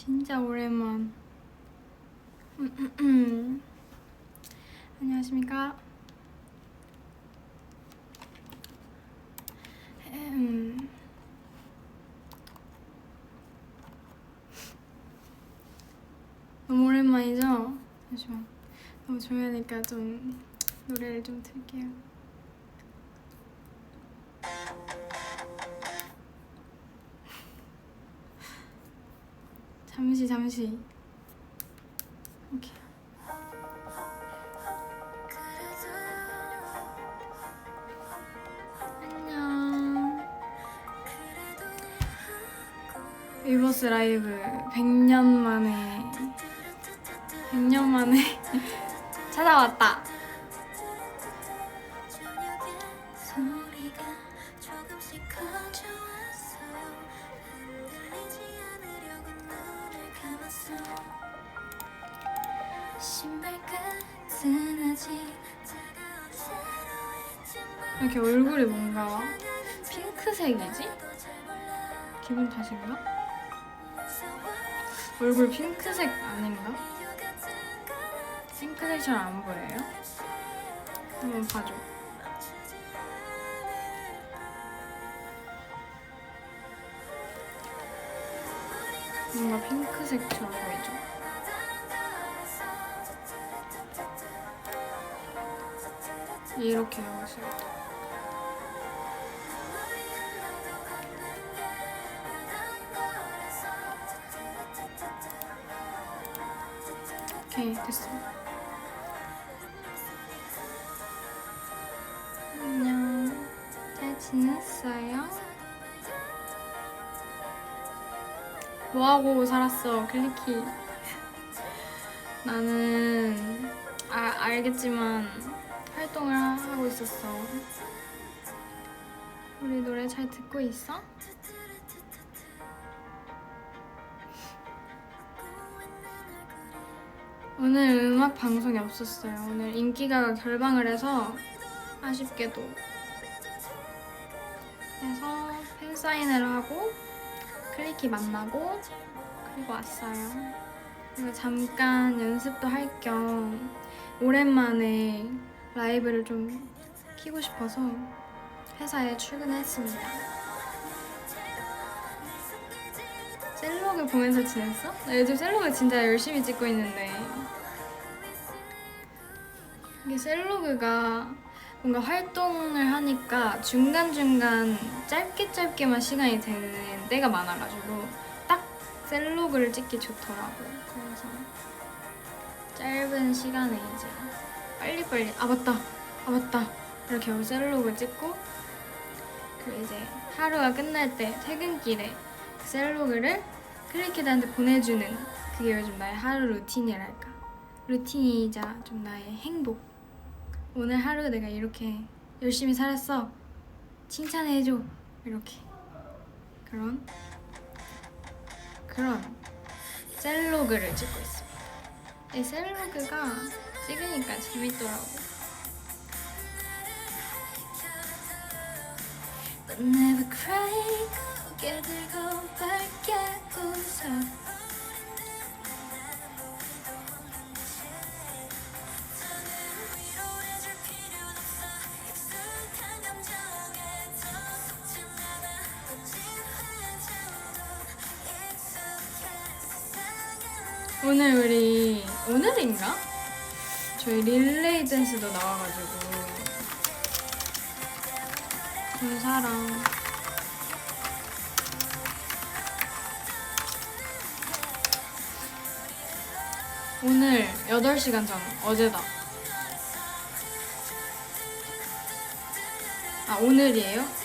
진짜 오랜만. 안녕하십니까. 너무 오랜만이죠? 잠시만. 너무 조용하니까 좀 노래를 좀 틀게요. 잠시. 오케이. 안녕. 위버스 라이브 100년 만에 찾아왔다. 이렇게 얼굴이 뭔가 핑크색이지? 기분 탓인가? 얼굴 핑크색 아닌가? 핑크색처럼 안 보여요? 한번 봐줘. 뭔가 핑크색처럼 보이죠? 이렇게 하고 있어요. 오케이, 됐어. 안녕. 잘 지냈어요? 뭐하고 살았어, 클리키? 나는 알겠지만 활동을 하고 있었어. 우리 노래 잘 듣고 있어? 오늘 음악 방송이 없었어요. 오늘 인기가가 결방을 해서 아쉽게도. 그래서 팬사인회를 하고 클리키 만나고 그리고 왔어요. 그리고 잠깐 연습도 할 겸 오랜만에 라이브를 좀 키고 싶어서 회사에 출근했습니다. 셀로그 보면서 지냈어? 나 요즘 셀로그 진짜 열심히 찍고 있는데 이게 셀로그가 뭔가 활동을 하니까 중간중간 짧게만 시간이 되는 때가 많아가지고 딱 셀로그를 찍기 좋더라고요. 그래서 짧은 시간에 이제 빨리빨리 아 맞다 이렇게 하고 셀로그 찍고 그리고 이제 하루가 끝날 때 퇴근길에 셀로그를 클리키들한테 보내주는 그게 요즘 나의 하루 루틴이랄까. 루틴이자 좀 나의 행복. 오늘 하루 내가 이렇게 열심히 살았어. 칭찬해줘. 이렇게 그런 셀로그를 찍고 있습니다. 이 셀로그가 찍으니까 재밌더라고. But never cry. 고개 들고 밝게 웃어. 오늘인가? 저희 릴레이 댄스도 나와가지고 군사랑 오늘 8시간 전 어제다. 아 오늘이에요?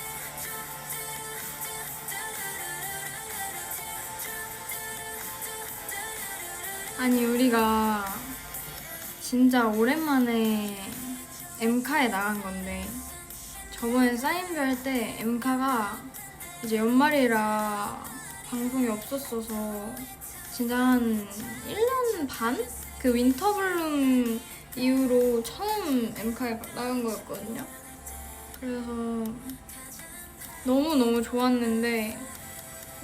아니 우리가 진짜 오랜만에 엠카에 나간 건데 저번에 사인회 할 때 엠카가 이제 연말이라 방송이 없었어서 진짜 한 1년 반? 그 윈터블룸 이후로 처음 엠카에 나간 거였거든요. 그래서 너무너무 좋았는데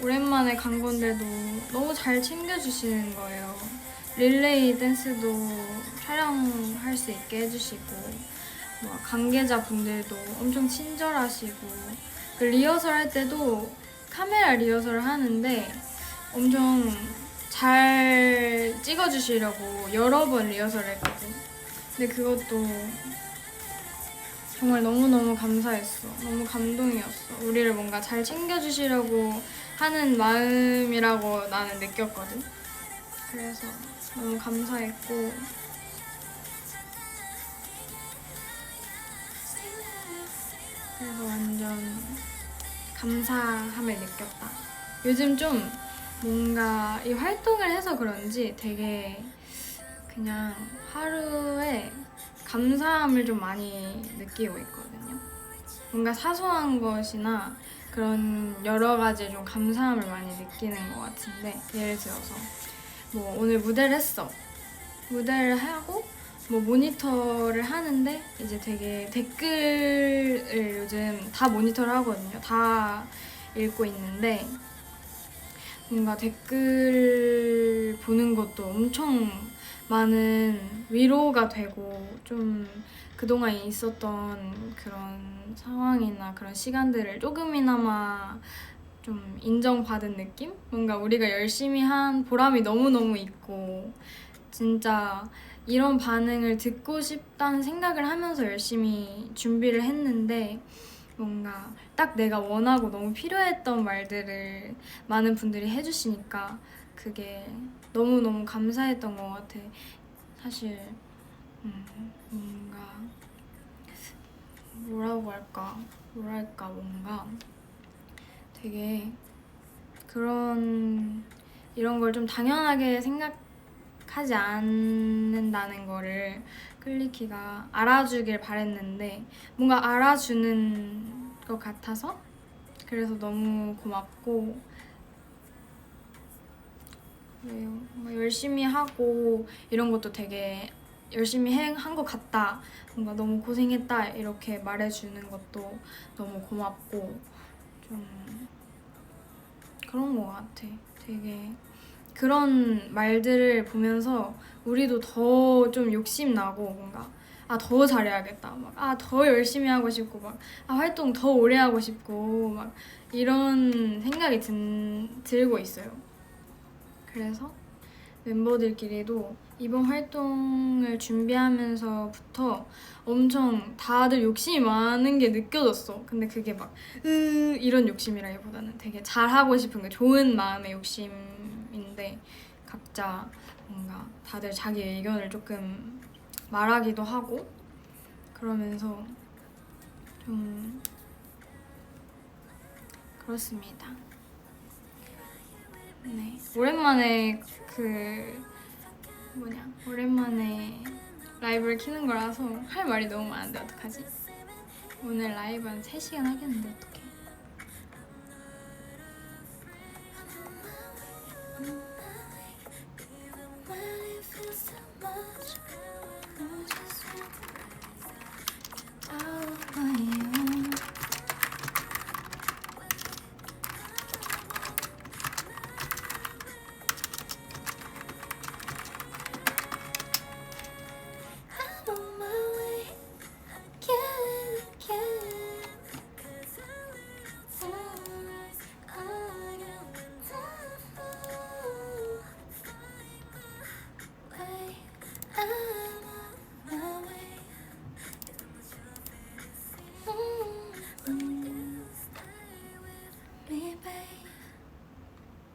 오랜만에 간 건데도 너무 잘 챙겨주시는 거예요. 릴레이 댄스도 촬영할 수 있게 해주시고 뭐 관계자분들도 엄청 친절하시고 그 리허설 할 때도 카메라 리허설을 하는데 엄청 잘 찍어주시려고 여러 번 리허설을 했거든. 근데 그것도 정말 너무너무 감사했어. 너무 감동이었어. 우리를 뭔가 잘 챙겨주시려고 하는 마음이라고 나는 느꼈거든. 그래서 너무 감사했고 그래서 완전 감사함을 느꼈다. 요즘 좀 뭔가 이 활동을 해서 그런지 되게 그냥 하루에 감사함을 좀 많이 느끼고 있거든요. 뭔가 사소한 것이나 그런 여러 가지 좀 감사함을 많이 느끼는 것 같은데, 예를 들어서 뭐 오늘 무대를 했어. 무대를 하고 뭐 모니터를 하는데 이제 되게 댓글을 요즘 다 모니터를 하거든요. 다 읽고 있는데 뭔가 댓글 보는 것도 엄청 많은 위로가 되고 좀 그동안 있었던 그런 상황이나 그런 시간들을 조금이나마 좀 인정받은 느낌? 뭔가 우리가 열심히 한 보람이 너무너무 있고 진짜 이런 반응을 듣고 싶다는 생각을 하면서 열심히 준비를 했는데 뭔가 딱 내가 원하고 너무 필요했던 말들을 많은 분들이 해주시니까 그게 너무너무 감사했던 것 같아. 사실 뭔가 뭐랄까 뭔가 되게 이런 걸 좀 당연하게 생각하지 않는다는 거를 클리키가 알아주길 바랬는데 뭔가 알아주는 것 같아서 그래서 너무 고맙고 그래요. 열심히 하고 이런 것도 되게 열심히 한 것 같다. 뭔가 너무 고생했다 이렇게 말해주는 것도 너무 고맙고 좀 그런 것 같아. 되게 그런 말들을 보면서 우리도 더 좀 욕심나고 뭔가 더 잘해야겠다. 더 열심히 하고 싶고 활동 더 오래 하고 싶고 이런 생각이 들고 있어요. 그래서 멤버들끼리도 이번 활동을 준비하면서부터 엄청 다들 욕심이 많은 게 느껴졌어. 근데 그게 이런 욕심이라기보다는 되게 잘하고 싶은 게 좋은 마음의 욕심인데 각자 뭔가 다들 자기 의견을 조금 말하기도 하고 그러면서 좀 그렇습니다. 네. 오랜만에 라이브를 키는 거라서 할 말이 너무 많은데 어떡하지? 오늘 라이브 한 3시간 하겠는데 어떡해?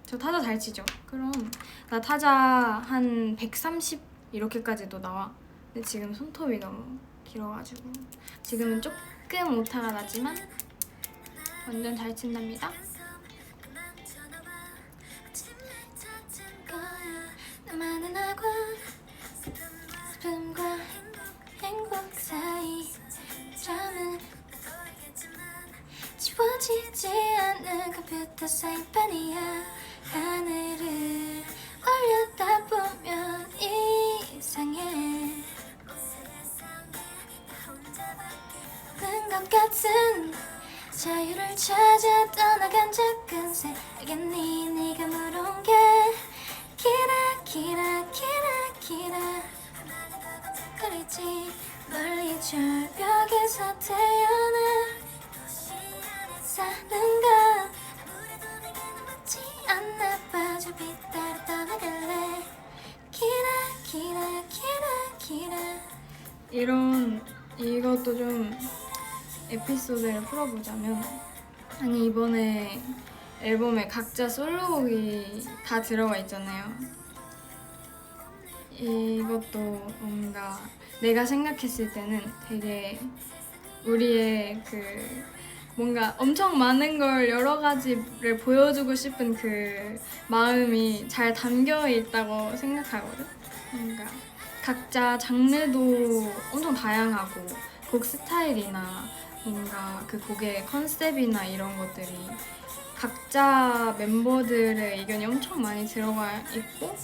저 타자 잘 치죠? 그럼 나 타자 한 130 이렇게까지도 나와. 근데 지금 손톱이 너무 길어가지고 지금은 조금 오타가 나지만 완전 잘 친답니다. 나만은 학원 슬픔과 행복 사이 잠은 지워지지 않는 컴퓨터 사인판이야. 하늘을 올려다 보면 이상해 는 것 같은 자유를 찾아 떠나간 작은 새에게니 네가 물은 게 기라 기라 기라 기라 거리지 멀리 절벽에서 태어나 사는 건 맞지 않나 봐 저 빛 따라 떠나갈래 기라 기라 기라 기라 이것도 좀 에피소드를 풀어보자면 아니 이번에 앨범에 각자 솔로곡이 다 들어가 있잖아요. 이것도 뭔가 내가 생각했을 때는 되게 우리의 그 뭔가 엄청 많은 걸 여러 가지를 보여주고 싶은 그 마음이 잘 담겨 있다고 생각하거든. 뭔가 각자 장르도 엄청 다양하고 곡 스타일이나 뭔가 그 곡의 컨셉이나 이런 것들이 각자 멤버들의 의견이 엄청 많이 들어가 있고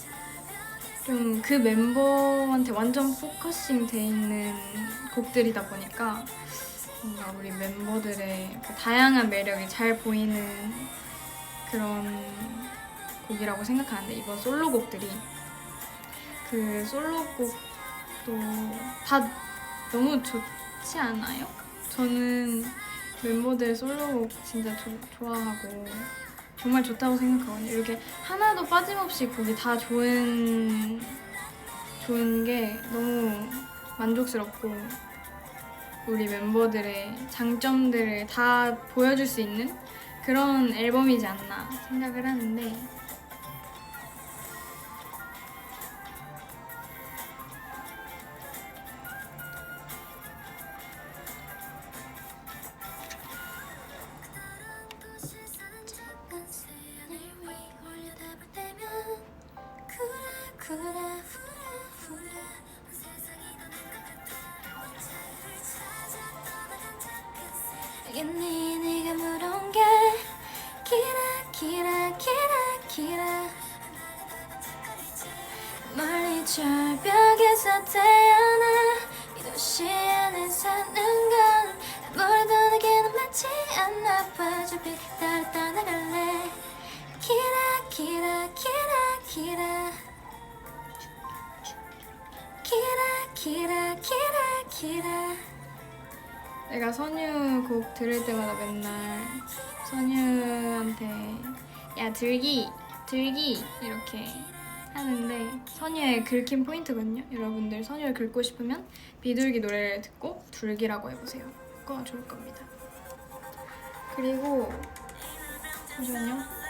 좀 그 멤버한테 완전 포커싱 돼 있는 곡들이다 보니까 뭔가 우리 멤버들의 그 다양한 매력이 잘 보이는 그런 곡이라고 생각하는데 이번 솔로곡들이 그 솔로곡도 다 너무 좋지 않아요? 저는 멤버들 솔로곡 진짜 좋아하고 정말 좋다고 생각하거든요. 이렇게 하나도 빠짐없이 곡이 다 좋은 게 너무 만족스럽고 우리 멤버들의 장점들을 다 보여줄 수 있는 그런 앨범이지 않나 생각을 하는데 알겠니 네가 물은 게 기라 기라 기라 기라 멀리 절벽에서 태어나 이 도시 안에 사는 건 아무래도 내게는 맞지 않나 봐 저 빛 따라 떠나갈래 기라 기라 기라 기라 기라 기라 기라 기라 내가 선유 곡 들을 때마다 맨날 선유한테 야 들기 이렇게 하는데 선유의 긁힌 포인트거든요. 여러분들 선유를 긁고 싶으면 비둘기 노래를 듣고 둘기라고 해보세요. 그거 좋을 겁니다. 그리고 잠시만요.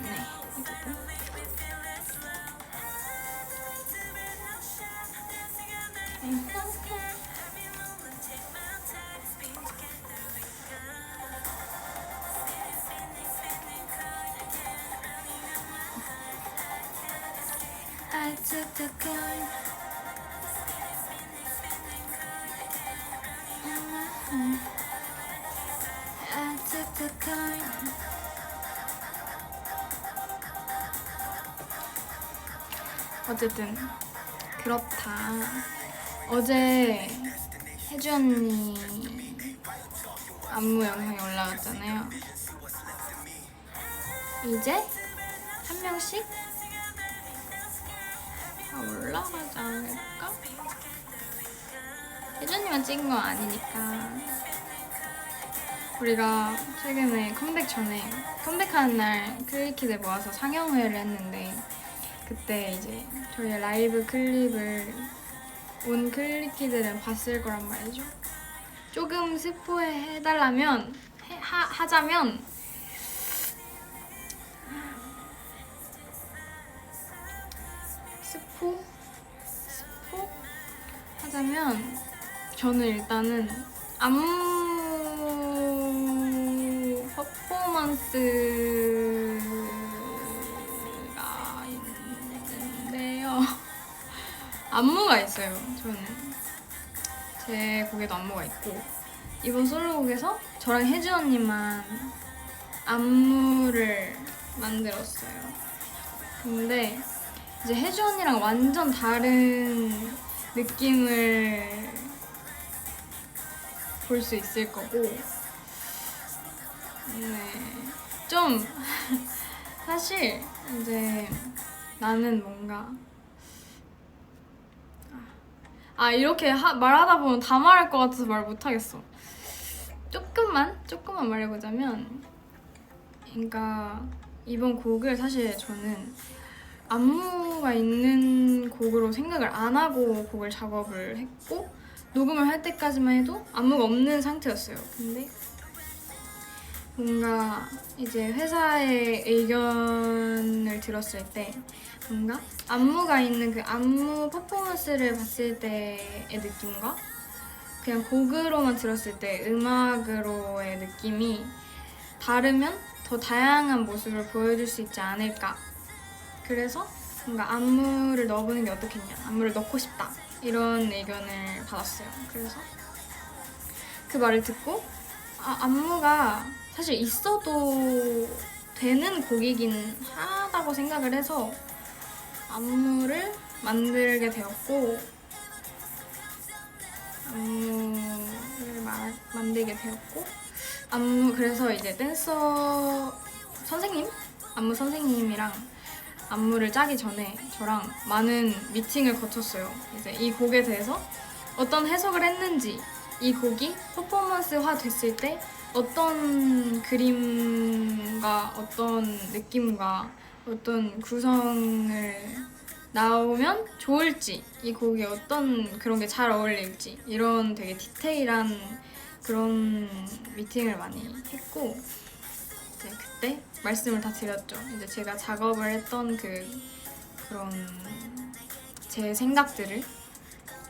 네, 이거고. I took the coin. I took the coin. 어쨌든 그렇다. 어제 혜주 언니 안무 영상이 올라갔잖아요. 이제 한 명씩 올라가지 않을까? 혜주 언니만 찍은 건 아니니까. 우리가 최근에 컴백하는 날 클리키들 모아서 상영회를 했는데 그때 이제 저희 라이브 클립을 온 클리키들은 봤을 거란 말이죠. 조금 스포해달라면 하자면 스포 하자면 저는 일단은 안무 퍼포먼스가 있는데요. 안무가 있어요. 저는 제 곡에도 안무가 있고 이번 솔로곡에서 저랑 혜주 언니만 안무를 만들었어요. 근데 이제 혜주 언니랑 완전 다른 느낌을 볼 수 있을 거고, 좀 사실 이제 나는 뭔가 이렇게 말하다 보면 다 말할 것 같아서 말 못하겠어. 조금만 말해보자면, 그러니까 이번 곡을 사실 저는 안무가 있는 곡으로 생각을 안 하고 곡을 작업을 했고, 녹음을 할 때까지만 해도 안무가 없는 상태였어요. 근데 뭔가 이제 회사의 의견을 들었을 때 뭔가 안무가 있는 그 안무 퍼포먼스를 봤을 때의 느낌과 그냥 곡으로만 들었을 때 음악으로의 느낌이 다르면 더 다양한 모습을 보여줄 수 있지 않을까. 그래서 뭔가 안무를 넣어보는 게 어떻겠냐, 안무를 넣고 싶다, 이런 의견을 받았어요. 그래서 그 말을 듣고 안무가 사실 있어도 되는 곡이긴 하다고 생각을 해서 안무를 만들게 되었고, 그래서 이제 댄서 선생님? 안무 선생님이랑 안무를 짜기 전에 저랑 많은 미팅을 거쳤어요. 이제 이 곡에 대해서 어떤 해석을 했는지, 이 곡이 퍼포먼스화 됐을 때 어떤 그림과 어떤 느낌과 어떤 구성을 나오면 좋을지, 이 곡이 어떤 그런 게 잘 어울릴지, 이런 되게 디테일한 그런 미팅을 많이 했고, 이제 그때 말씀을 다 드렸죠. 이제 제가 작업을 했던 그런 제 생각들을,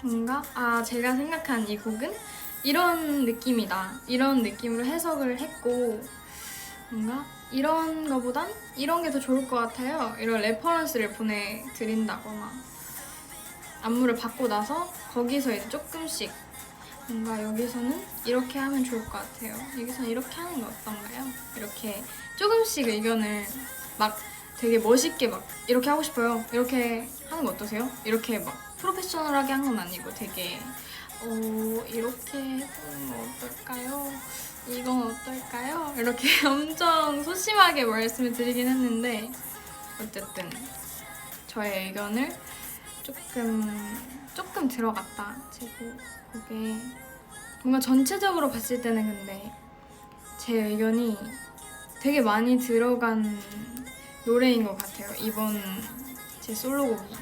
뭔가 제가 생각한 이 곡은 이런 느낌이다, 이런 느낌으로 해석을 했고, 뭔가 이런 거보단 이런 게 더 좋을 것 같아요, 이런 레퍼런스를 보내드린다거나, 안무를 받고 나서 거기서 이제 조금씩 뭔가 여기서는 이렇게 하면 좋을 것 같아요, 여기서는 이렇게 하는 게 어떤가요, 이렇게 조금씩 의견을 막 되게 멋있게 막 이렇게 하고 싶어요, 이렇게 하는 거 어떠세요? 이렇게 막 프로페셔널하게 한 건 아니고 되게 이렇게 해보는 거 어떨까요? 이건 어떨까요? 이렇게 엄청 소심하게 말씀을 드리긴 했는데, 어쨌든 저의 의견을 조금 들어갔다, 제 곡에. 뭔가 전체적으로 봤을 때는 근데 제 의견이 되게 많이 들어간 노래인 것 같아요, 이번 제 솔로곡이.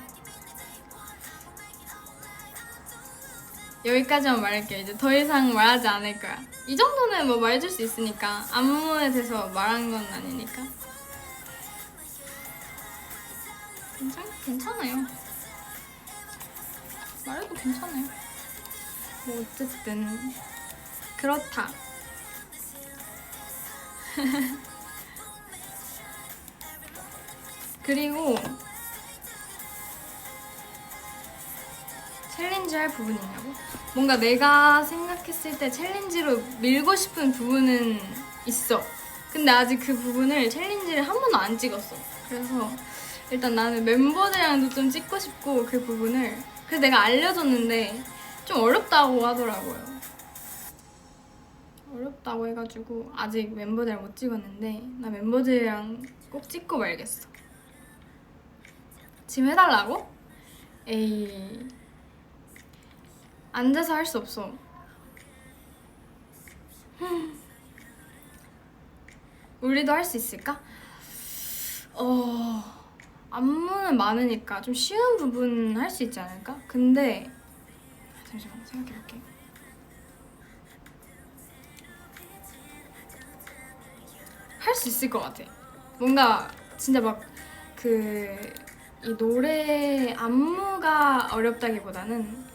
여기까지만 말할게요. 이제 더 이상 말하지 않을 거야. 이 정도는 뭐 말해줄 수 있으니까. 안무에 대해서 말한 건 아니니까. 괜찮아요. 말해도 괜찮아요. 뭐 어쨌든 그렇다. 그리고 챌린지 할 부분이 있냐고? 뭔가 내가 생각했을 때 챌린지로 밀고 싶은 부분은 있어. 근데 아직 그 부분을 챌린지를 한 번도 안 찍었어. 그래서 일단 나는 멤버들이랑도 좀 찍고 싶고, 그 부분을. 그래서 내가 알려줬는데 좀 어렵다고 하더라고요. 어렵다고 해가지고 아직 멤버들이랑 못 찍었는데, 나 멤버들이랑 꼭 찍고 말겠어. 지금 해달라고? 에이, 앉아서 할 수 없어. 우리도 할 수 있을까? 안무는 많으니까 좀 쉬운 부분 할 수 있지 않을까? 근데 잠시만 생각해볼게. 할 수 있을 것 같아. 뭔가 진짜 막 이 노래 안무가 어렵다기보다는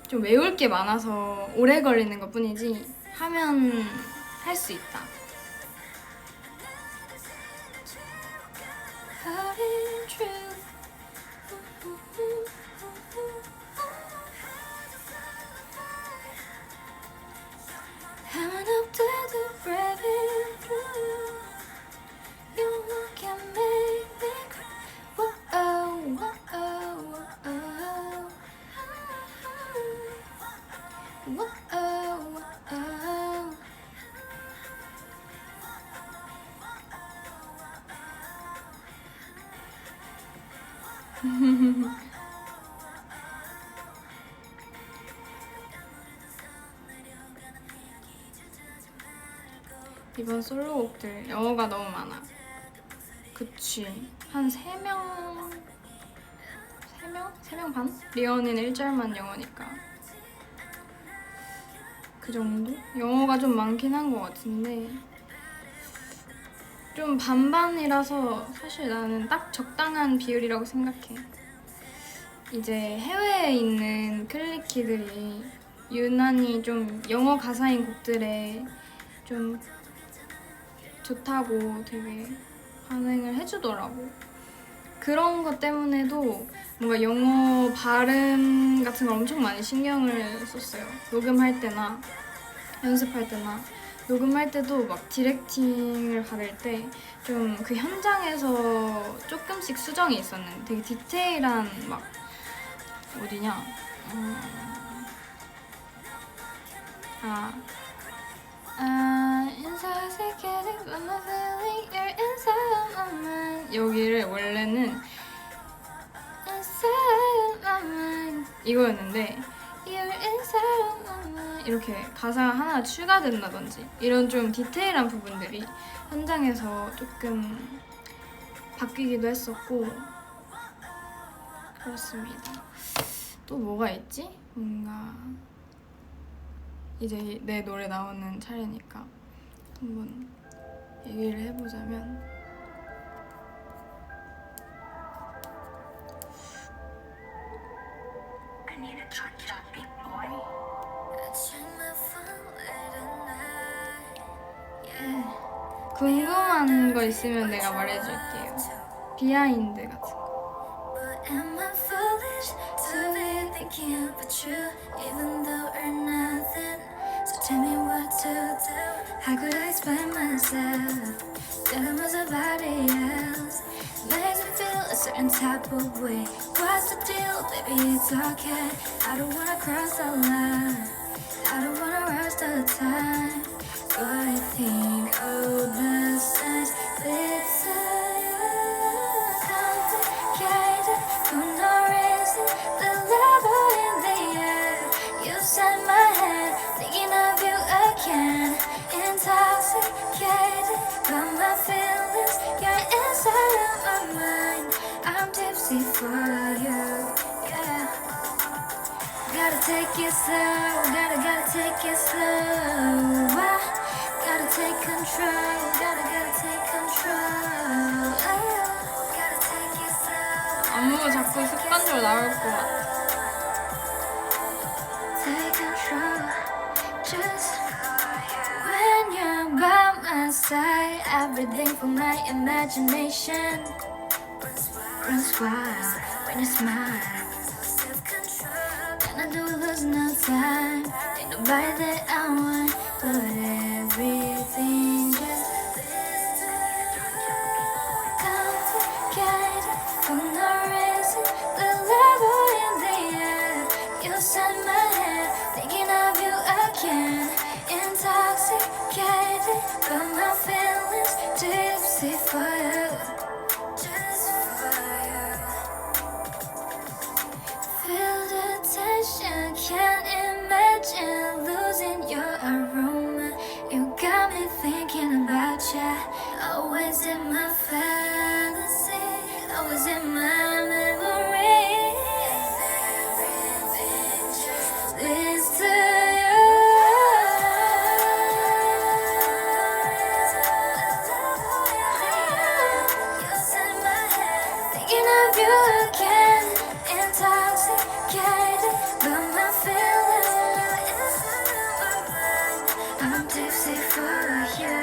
좀 외울 게 많아서 오래 걸리는 것 뿐이지, 하면 할 수 있다. 이번 솔로곡들 영어가 너무 많아. 그치, 한 3명? 3명? 3명 반? 리언은 1절만 영어니까 그 정도? 영어가 좀 많긴 한 것 같은데 좀 반반이라서 사실 나는 딱 적당한 비율이라고 생각해. 이제 해외에 있는 클리키들이 유난히 좀 영어 가사인 곡들에 좀 좋다고 되게 반응을 해주더라고. 그런 것 때문에도 뭔가 영어 발음 같은 걸 엄청 많이 신경을 썼어요. 녹음할 때나 연습할 때나 녹음할 때도 막 디렉팅을 받을 때 좀 그 현장에서 조금씩 수정이 있었는데 되게 디테일한 막 어디냐 intoxicated by my feeling you're inside my mind 여기를 원래는 inside my mind 이거였는데 you're inside my mind 이렇게 가사가 하나 추가된다든지 이런 좀 디테일한 부분들이 현장에서 조금 바뀌기도 했었고 그렇습니다. 또 뭐가 있지? 뭔가 이제 내 노래 나오는 차례니까 한번 얘기를 해보자면 궁금한 거 있으면 내가 말해줄게요. 비하인드 같은 거. Am I foolish to be thinking about you even though we're nothing? So tell me what to do. How could I explain myself? Feeling was somebody else. Makes me feel a certain type of way. What's the deal? Baby, it's okay. I don't wanna cross the line. I don't wanna rush the time. But I think all the signs lead to you. Complicated for no reason. The level in the air. You set my head, thinking of you again. Intoxicated by my feelings. You're inside of my mind. I'm tipsy for you, yeah. Gotta take it slow, gotta take it slow. Gotta take control, gotta take control. Gotta take it slow. 안무가 자꾸 습관적으로 나올 것 같아. Take control, just when you're by my side. Everything from my imagination runs wild when you smile. And I do lose no time. Ain't nobody that I want, but everything just complicated for no reason. The level in the air. You set my head, thinking of you again. Intoxicated by my feelings, tipsy for you, just for you. Feel the tension, can't imagine losing your aroma. You got me thinking about you, always in my fantasy, always in my memory. Everything just leads to you. You set my head, thinking of you again. Intoxicated by my feelings. I'm tipsy for you.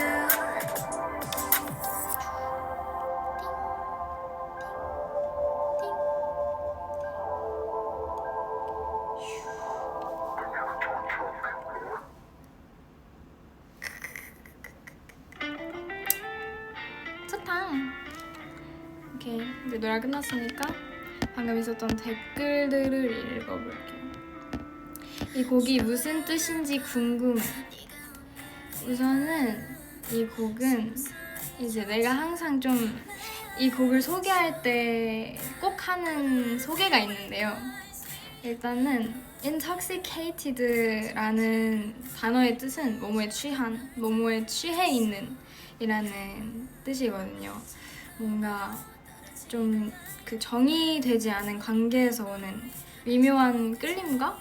좋다. 오케이, 이제 노래 끝났으니까 방금 있었던 댓글들을 읽어볼게요. 이 곡이 무슨 뜻인지 궁금해. 우선은 이 곡은 이제 내가 항상 좀 이 곡을 소개할 때 꼭 하는 소개가 있는데요. 일단은 intoxicated라는 단어의 뜻은 뭐뭐에 취한, 뭐뭐에 취해 있는 이라는 뜻이거든요. 뭔가 좀 그 정의되지 않은 관계에서 오는 미묘한 끌림과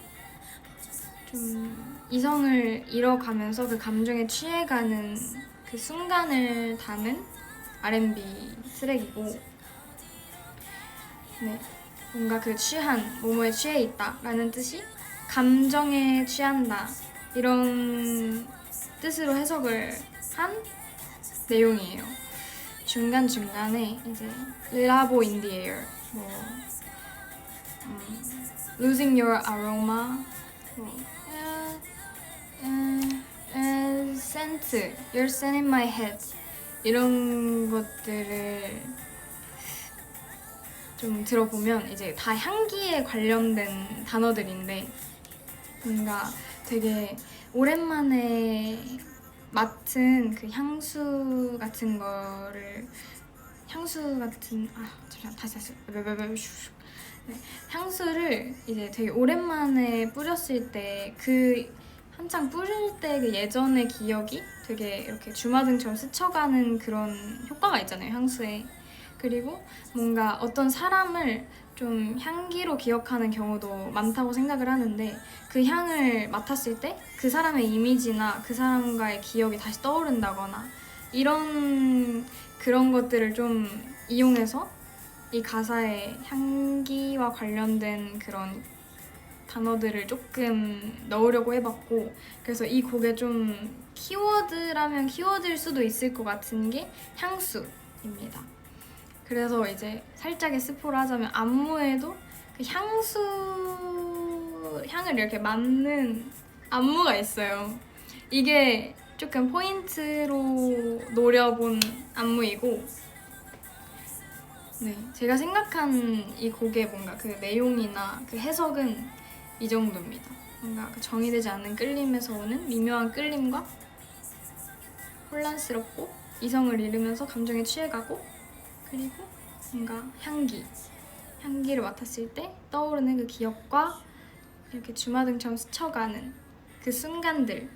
좀 이성을 잃어가면서 그 감정에 취해가는 그 순간을 담은 R&B 트랙이고, 네, 뭔가 그 취한, 뭐뭐에 취해 있다 라는 뜻이 감정에 취한다 이런 뜻으로 해석을 한 내용이에요. 중간중간에 이제 Labo in the air, 뭐 Losing your aroma, 뭐 scent, You're scent in my head 이런 것들을 좀 들어보면 이제 다 향기에 관련된 단어들인데 뭔가 되게 오랜만에 맡은 그 향수 같은 다시 네, 향수를 이제 되게 오랜만에 뿌렸을 때 그 한창 뿌릴 때 그 예전의 기억이 되게 이렇게 주마등처럼 스쳐가는 그런 효과가 있잖아요, 향수에. 그리고 뭔가 어떤 사람을 좀 향기로 기억하는 경우도 많다고 생각을 하는데 그 향을 맡았을 때 그 사람의 이미지나 그 사람과의 기억이 다시 떠오른다거나 이런 그런 것들을 좀 이용해서 이 가사에 향기와 관련된 그런 단어들을 조금 넣으려고 해봤고, 그래서 이 곡에 좀 키워드라면 키워드일 수도 있을 것 같은 게 향수입니다. 그래서 이제 살짝의 스포를 하자면 안무에도 그 향을 이렇게 맡는 안무가 있어요. 이게 조금 포인트로 노려본 안무이고, 네, 제가 생각한 이 곡의 뭔가 그 내용이나 그 해석은 이 정도입니다. 뭔가 그 정의되지 않는 끌림에서 오는 미묘한 끌림과 혼란스럽고 이성을 잃으면서 감정에 취해가고, 그리고 뭔가 향기를 맡았을 때 떠오르는 그 기억과 이렇게 주마등처럼 스쳐가는 그 순간들,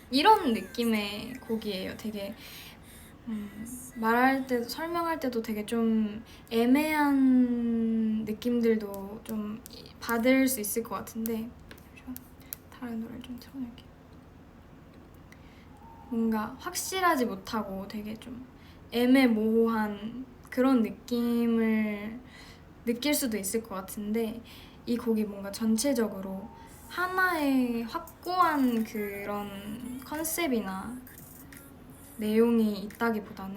이런 느낌의 곡이에요. 되게 말할 때도 설명할 때도 되게 좀 애매한 느낌들도 좀 받을 수 있을 것 같은데, 다른 노래를 좀 틀어낼게요. 뭔가 확실하지 못하고 되게 좀 애매모호한 그런 느낌을 느낄 수도 있을 것 같은데, 이 곡이 뭔가 전체적으로 하나의 확고한 그런 컨셉이나 내용이 있다기보다는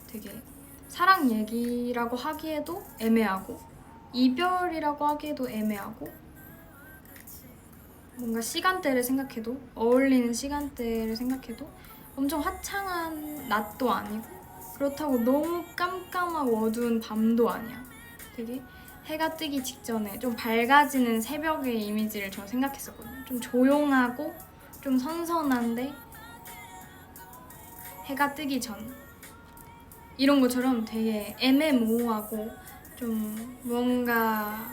되게 사랑 얘기라고 하기에도 애매하고 이별이라고 하기에도 애매하고, 뭔가 시간대를 생각해도, 어울리는 시간대를 생각해도 엄청 화창한 낮도 아니고 그렇다고 너무 깜깜하고 어두운 밤도 아니야. 되게 해가 뜨기 직전에 좀 밝아지는 새벽의 이미지를 저 생각했었거든요. 좀 조용하고 좀 선선한데 해가 뜨기 전, 이런 것처럼 되게 애매모호하고 좀 뭔가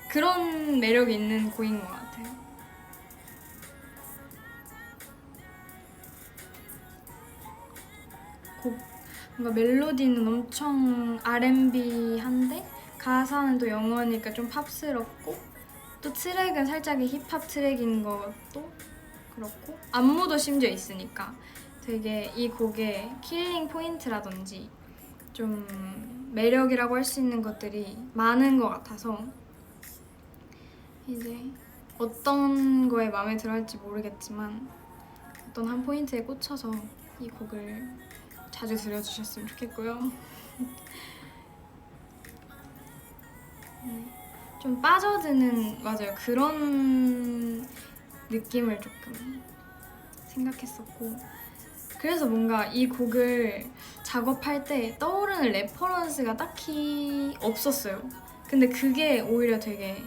그런 매력이 있는 곡인 것 같아요. 뭔가 멜로디는 엄청 R&B한데 가사는 또 영어니까 좀 팝스럽고, 또 트랙은 살짝의 힙합 트랙인 것도 그렇고, 안무도 심지어 있으니까 되게 이 곡의 킬링 포인트라든지 좀 매력이라고 할 수 있는 것들이 많은 것 같아서 이제 어떤 거에 마음에 들어 할지 모르겠지만 어떤 한 포인트에 꽂혀서 이 곡을 자주 들려주셨으면 좋겠고요. 좀 빠져드는, 맞아요, 그런 느낌을 조금 생각했었고, 그래서 뭔가 이 곡을 작업할 때 떠오르는 레퍼런스가 딱히 없었어요. 근데 그게 오히려 되게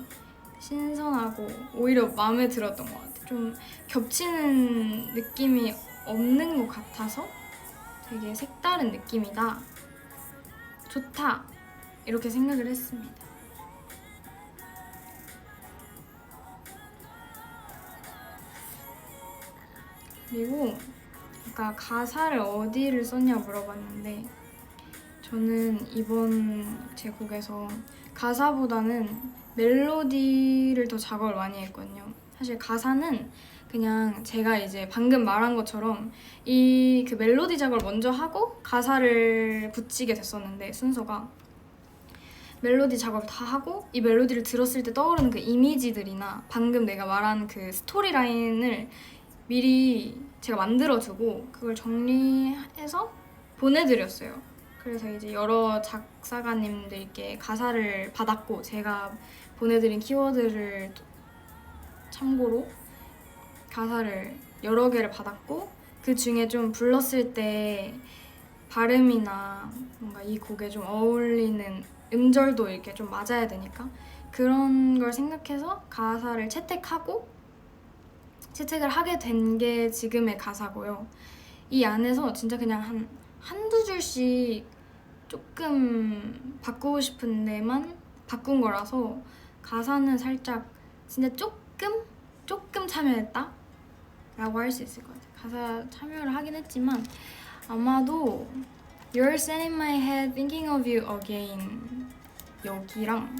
신선하고 오히려 마음에 들었던 것 같아요. 좀 겹치는 느낌이 없는 것 같아서 되게 색다른 느낌이다, 좋다 이렇게 생각을 했습니다. 그리고 아까 가사를 어디를 썼냐 물어봤는데 저는 이번 제 곡에서 가사보다는 멜로디를 더 작업을 많이 했거든요. 사실 가사는 그냥 제가 이제 방금 말한 것처럼 이 그 멜로디 작업을 먼저 하고 가사를 붙이게 됐었는데 순서가 멜로디 작업을 다 하고 이 멜로디를 들었을 때 떠오르는 그 이미지들이나 방금 내가 말한 그 스토리 라인을 미리 제가 만들어두고 그걸 정리해서 보내드렸어요. 그래서 이제 여러 작사가님들께 가사를 받았고 제가 보내드린 키워드를 참고로 가사를 여러 개를 받았고 그 중에 좀 불렀을 때 발음이나 뭔가 이 곡에 좀 어울리는 음절도 이렇게 좀 맞아야 되니까 그런 걸 생각해서 가사를 채택을 하게 된 게 지금의 가사고요. 이 안에서 진짜 그냥 한두 줄씩 조금 바꾸고 싶은 데만 바꾼 거라서 가사는 살짝 진짜 조금 참여했다? 라고 할 수 있을 것 같아요. 가사 참여를 하긴 했지만 아마도 You're sitting in my head thinking of you again 여기랑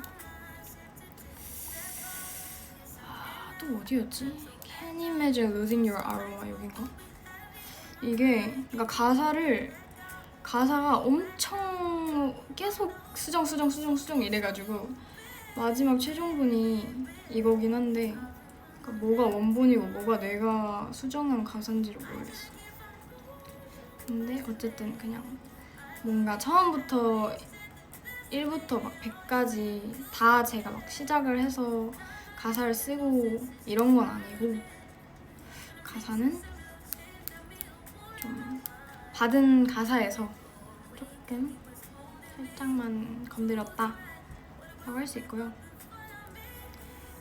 또 어디였지? Can you imagine losing your aroma 여긴가? 이게 그러니까 가사가 엄청 계속 수정 이래가지고 마지막 최종본이 이거긴 한데 그러니까 뭐가 원본이고 뭐가 내가 수정한 가사인지를 모르겠어. 근데 어쨌든 그냥 뭔가 처음부터 1부터 막 100까지 다 제가 막 시작을 해서 가사를 쓰고 이런 건 아니고 가사는 좀 받은 가사에서 조금 살짝만 건드렸다 라고 할 수 있고요.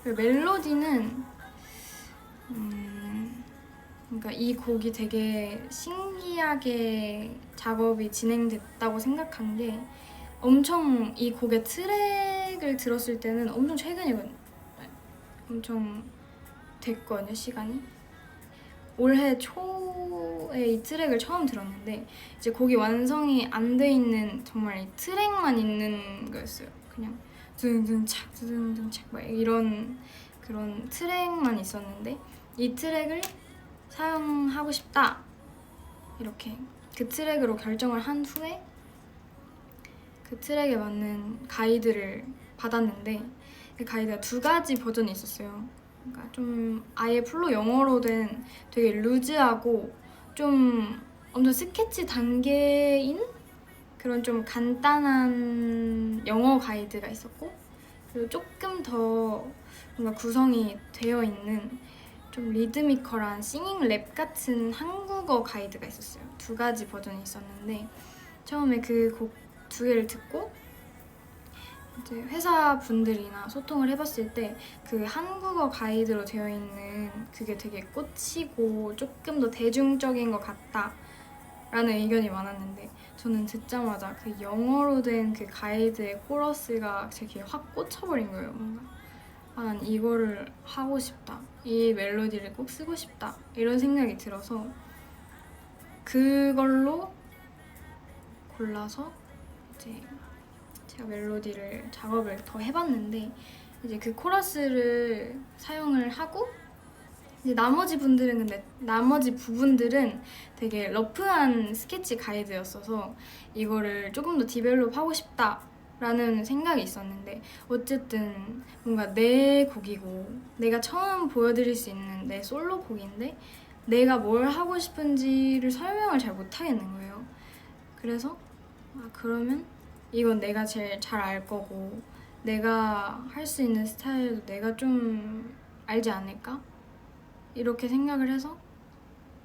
그리고 멜로디는 그러니까 이 곡이 되게 신기하게 작업이 진행됐다고 생각한 게 엄청 이 곡의 트랙을 들었을 때는 엄청 최근이거든요. 엄청 됐거든요, 시간이. 올해 초에 이 트랙을 처음 들었는데 이제 곡이 완성이 안 돼 있는 정말 이 트랙만 있는 거였어요. 그냥 두둥둥착 막 이런 그런 트랙만 있었는데 이 트랙을 사용하고 싶다 이렇게 그 트랙으로 결정을 한 후에 그 트랙에 맞는 가이드를 받았는데 그 가이드가 2가지 버전이 있었어요. 그러니까 좀 아예 풀로 영어로 된 되게 루즈하고 좀 엄청 스케치 단계인 그런 좀 간단한 영어 가이드가 있었고 그리고 조금 더 뭔가 구성이 되어 있는 좀 리드미컬한 싱잉 랩 같은 한국어 가이드가 있었어요. 2가지 버전이 있었는데 처음에 그 곡 2개를 듣고 이제 회사 분들이나 소통을 해봤을 때 그 한국어 가이드로 되어 있는 그게 되게 꽂히고 조금 더 대중적인 것 같다라는 의견이 많았는데 저는 듣자마자 그 영어로 된 그 가이드의 코러스가 제 귀에 확 꽂혀버린 거예요. 뭔가 난 이거를 하고 싶다. 이 멜로디를 꼭 쓰고 싶다. 이런 생각이 들어서 그걸로 골라서 이제 제가 멜로디를 작업을 더 해봤는데 이제 그 코러스를 사용을 하고 이제 나머지 부분들은 되게 러프한 스케치 가이드였어서 이거를 조금 더 디벨롭 하고 싶다라는 생각이 있었는데 어쨌든 뭔가 내 곡이고 내가 처음 보여드릴 수 있는 내 솔로 곡인데 내가 뭘 하고 싶은지를 설명을 잘 못하겠는 거예요. 그래서 그러면 이건 내가 제일 잘 알 거고 내가 할 수 있는 스타일도 내가 좀 알지 않을까? 이렇게 생각을 해서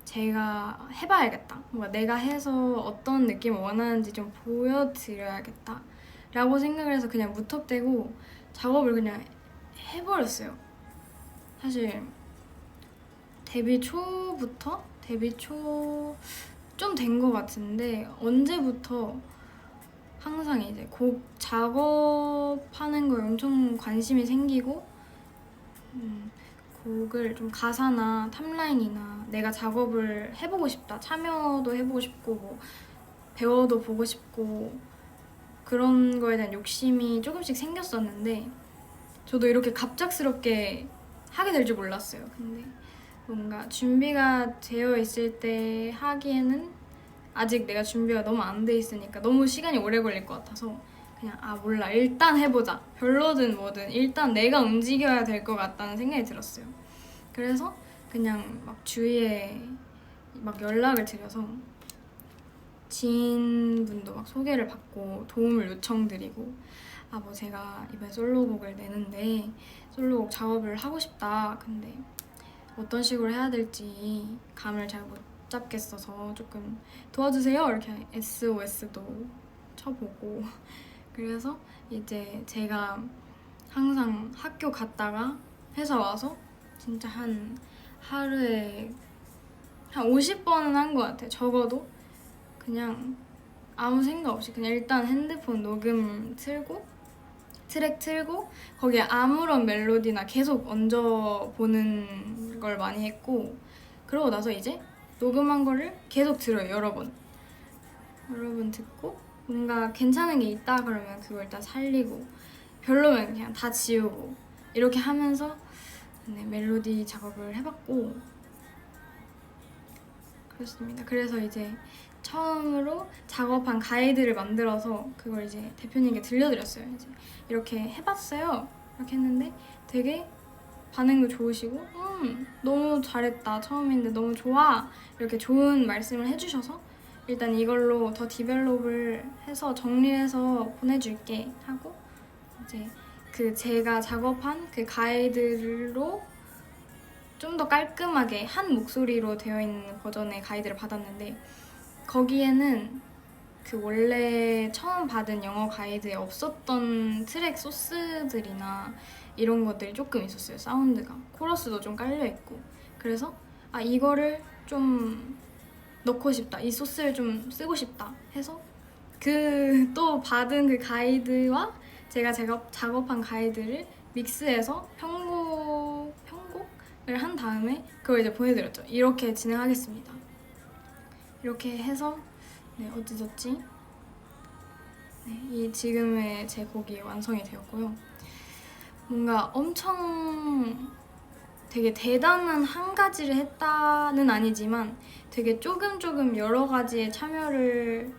제가 해봐야겠다. 뭔가 내가 해서 어떤 느낌을 원하는지 좀 보여드려야겠다 라고 생각을 해서 그냥 무턱대고 작업을 그냥 해버렸어요. 사실 데뷔 초 좀 된 것 같은데 언제부터 항상 이제 곡 작업하는 거에 엄청 관심이 생기고 곡을 좀 가사나 탑라인이나 내가 작업을 해보고 싶다, 참여도 해보고 싶고 뭐 배워도 보고 싶고 그런 거에 대한 욕심이 조금씩 생겼었는데 저도 이렇게 갑작스럽게 하게 될 줄 몰랐어요. 근데 뭔가 준비가 되어 있을 때 하기에는 아직 내가 준비가 너무 안 돼 있으니까 너무 시간이 오래 걸릴 것 같아서 그냥 몰라, 일단 해보자, 별로든 뭐든 일단 내가 움직여야 될 것 같다는 생각이 들었어요. 그래서 그냥 막 주위에 막 연락을 드려서 지인분도 막 소개를 받고 도움을 요청드리고 뭐 제가 이번에 솔로곡을 내는데 솔로곡 작업을 하고 싶다, 근데 어떤 식으로 해야 될지 감을 잘 못 잡겠어서 조금 도와주세요, 이렇게 SOS도 쳐보고 그래서 이제 제가 항상 학교 갔다가 회사 와서 진짜 하루에 한 50번은 한 것 같아요. 적어도 그냥 아무 생각 없이 그냥 일단 핸드폰 녹음 틀고 트랙 틀고 거기에 아무런 멜로디나 계속 얹어보는 걸 많이 했고, 그러고 나서 이제 녹음한 거를 계속 들어요. 여러 번 듣고 뭔가 괜찮은 게 있다 그러면 그걸 일단 살리고 별로면 그냥 다 지우고 이렇게 하면서 멜로디 작업을 해봤고 그렇습니다. 그래서 이제 처음으로 작업한 가이드를 만들어서 그걸 이제 대표님께 들려드렸어요. 이제 이렇게 해봤어요. 이렇게 했는데 되게 반응도 좋으시고 너무 잘했다, 처음인데 너무 좋아, 이렇게 좋은 말씀을 해주셔서 일단 이걸로 더 디벨롭을 해서 정리해서 보내줄게 하고 이제 그 제가 작업한 그 가이드로 좀 더 깔끔하게 한 목소리로 되어 있는 버전의 가이드를 받았는데 거기에는 그 원래 처음 받은 영어 가이드에 없었던 트랙 소스들이나 이런 것들이 조금 있었어요. 사운드가 코러스도 좀 깔려있고 그래서 이거를 좀 넣고 싶다, 이 소스를 좀 쓰고 싶다 해서 그 또 받은 그 가이드와 제가 작업한 가이드를 믹스해서 편곡을 한 다음에 그걸 이제 보내드렸죠. 이렇게 진행하겠습니다. 이렇게 해서 어찌저찌 이 지금의 제 곡이 완성이 되었고요. 뭔가 엄청 되게 대단한 한 가지를 했다는 아니지만 되게 조금 여러 가지에 참여를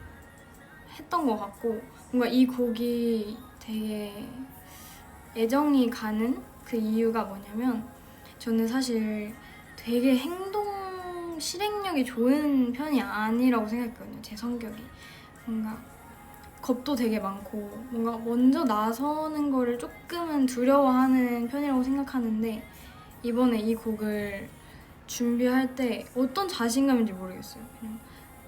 했던 것 같고 뭔가 이 곡이 되게 애정이 가는 그 이유가 뭐냐면 저는 사실 되게 행동 실행력이 좋은 편이 아니라고 생각했거든요. 제 성격이 뭔가 겁도 되게 많고 뭔가 먼저 나서는 거를 조금은 두려워하는 편이라고 생각하는데 이번에 이 곡을 준비할 때 어떤 자신감인지 모르겠어요. 그냥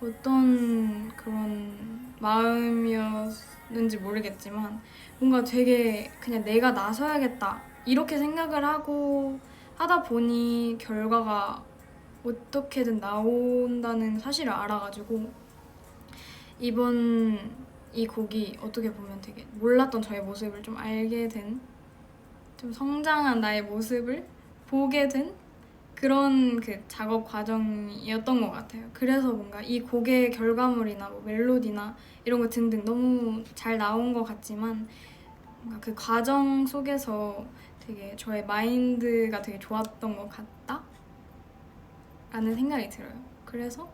어떤 그런 마음이었는지 모르겠지만 뭔가 되게 그냥 내가 나서야겠다 이렇게 생각을 하다 보니 결과가 어떻게든 나온다는 사실을 알아가지고 이번 이 곡이 어떻게 보면 되게 몰랐던 저의 모습을 좀 알게 된, 좀 성장한 나의 모습을 보게 된 그런 그 작업 과정이었던 것 같아요. 그래서 뭔가 이 곡의 결과물이나 뭐 멜로디나 이런 거 등등 너무 잘 나온 것 같지만 뭔가 그 과정 속에서 되게 저의 마인드가 되게 좋았던 것 같다? 라는 생각이 들어요. 그래서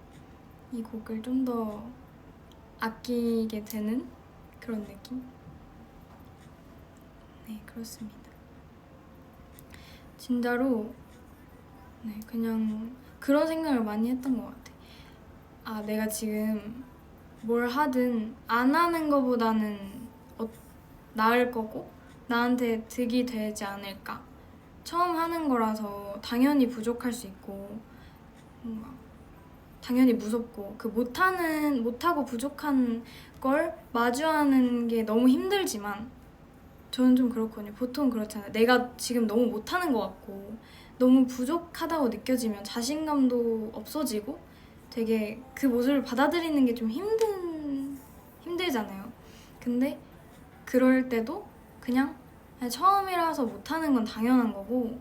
이 곡을 좀 더 아끼게 되는 그런 느낌? 네, 그렇습니다. 진짜로 그냥 그런 생각을 많이 했던 것 같아. 내가 지금 뭘 하든 안 하는 거보다는 나을 거고 나한테 득이 되지 않을까. 처음 하는 거라서 당연히 부족할 수 있고 뭔가 당연히 무섭고 그 못하고 부족한 걸 마주하는 게 너무 힘들지만 저는 좀 그렇거든요. 보통 그렇잖아요. 내가 지금 너무 못하는 것 같고 너무 부족하다고 느껴지면 자신감도 없어지고 되게 그 모습을 받아들이는 게 좀 힘들잖아요. 근데 그럴 때도 그냥 처음이라서 못하는 건 당연한 거고,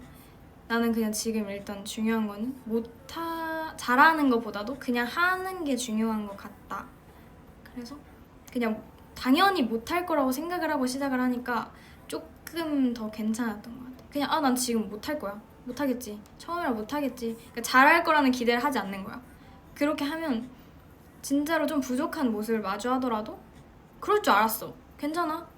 나는 그냥 지금 일단 중요한 거는 잘하는 것보다도 그냥 하는 게 중요한 것 같다. 그래서 그냥 당연히 못할 거라고 생각을 하고 시작을 하니까 조금 더 괜찮았던 것 같아. 그냥 난 지금 못할 거야. 못하겠지. 처음이라 못하겠지. 그러니까 잘할 거라는 기대를 하지 않는 거야. 그렇게 하면 진짜로 좀 부족한 모습을 마주하더라도 그럴 줄 알았어. 괜찮아.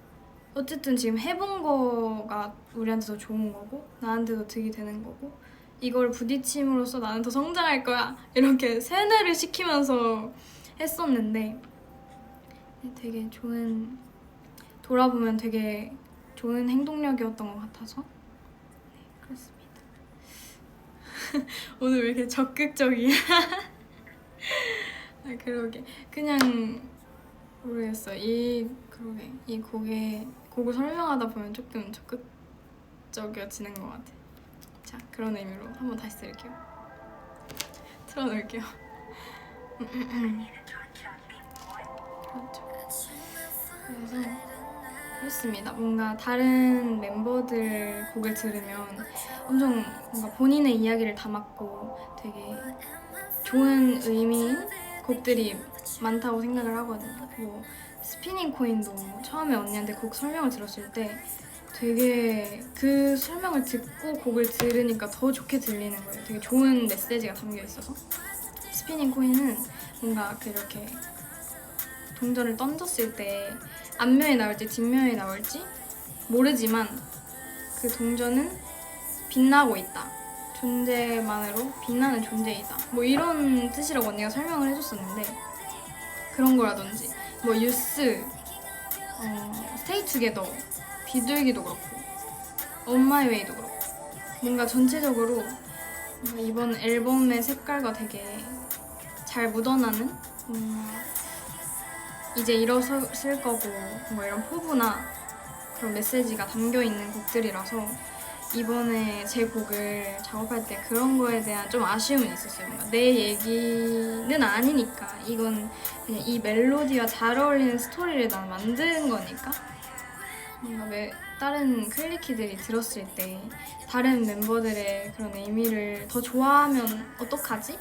어쨌든 지금 해본 거가 우리한테도 좋은 거고 나한테도 득이 되는 거고 이걸 부딪힘으로써 나는 더 성장할 거야. 이렇게 세뇌를 시키면서 했었는데 되게 돌아보면 되게 좋은 행동력이었던 것 같아서 그렇습니다. 오늘 왜 이렇게 적극적이야? 그러게 그냥 모르겠어. 이 곡을 설명하다 보면 조금 적극적이어지는 것 같아. 자, 그런 의미로 한번 다시 들을게요. 틀어놓을게요. 그렇죠. 그래서 그렇습니다. 뭔가 다른 멤버들 곡을 들으면 엄청 뭔가 본인의 이야기를 담았고 되게 좋은 의미인 곡들이 많다고 생각을 하거든요. 뭐 스피닝 코인도 처음에 언니한테 곡 설명을 들었을 때 되게 그 설명을 듣고 곡을 들으니까 더 좋게 들리는 거예요. 되게 좋은 메시지가 담겨 있어서. 스피닝 코인은 뭔가 그렇게 동전을 던졌을 때 앞면이 나올지 뒷면이 나올지 모르지만 그 동전은 빛나고 있다. 존재만으로 빛나는 존재이다. 뭐 이런 뜻이라고 언니가 설명을 해줬었는데 그런 거라든지 뭐 유스, 스테이 투게더, 비둘기도 그렇고 On My Way도 그렇고 뭔가 전체적으로 이번 앨범의 색깔과 되게 잘 묻어나는 이제 일어설 거고 뭐 이런 포부나 그런 메시지가 담겨있는 곡들이라서 이번에 제 곡을 작업할 때 그런 거에 대한 좀 아쉬움은 있었어요. 뭔가 내 얘기는 아니니까 이건 그냥 이 멜로디와 잘 어울리는 스토리를 난 만든 거니까 뭔가 다른 클리키들이 들었을 때 다른 멤버들의 그런 의미를 더 좋아하면 어떡하지?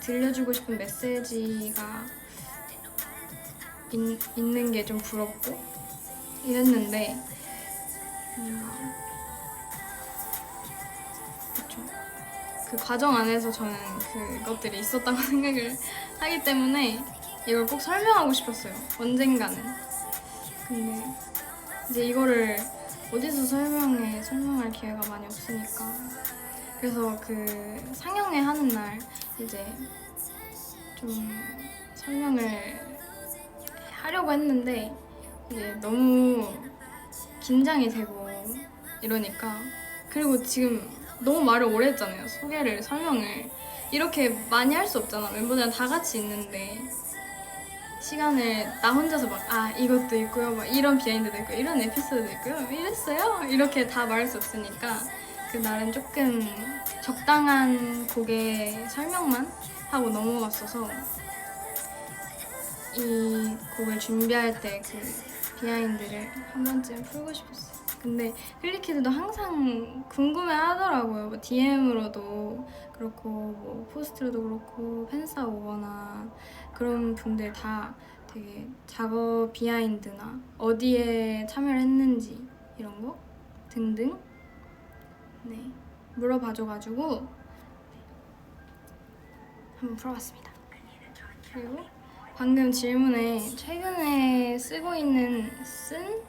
들려주고 싶은 메시지가 있는 게 좀 부럽고 이랬는데 그쵸. 그 과정 안에서 저는 그것들이 있었다고 생각을 하기 때문에 이걸 꼭 설명하고 싶었어요. 언젠가는. 근데 이제 이거를 어디서 설명할 기회가 많이 없으니까 그래서 그 상영회 하는 날 이제 좀 설명을 하려고 했는데 이제 너무 긴장이 되고 이러니까 그리고 지금 너무 말을 오래 했잖아요. 설명을 이렇게 많이 할 수 없잖아. 멤버들이랑 다 같이 있는데 시간을 나 혼자서 이것도 있고요, 막 이런 비하인드도 있고 이런 에피소드도 있고요, 이랬어요 이렇게 다 말할 수 없으니까 그날은 조금 적당한 곡의 설명만 하고 넘어갔어서 이 곡을 준비할 때 그 비하인드를 한 번쯤 풀고 싶었어요. 근데 클리키들도 항상 궁금해 하더라고요. 뭐 DM으로도 그렇고 뭐 포스트로도 그렇고 팬싸 오거나 그런 분들 다 되게 작업 비하인드나 어디에 참여를 했는지 이런 거 등등 물어봐줘가지고 한번 풀어봤습니다. 그리고 방금 질문에 최근에 쓴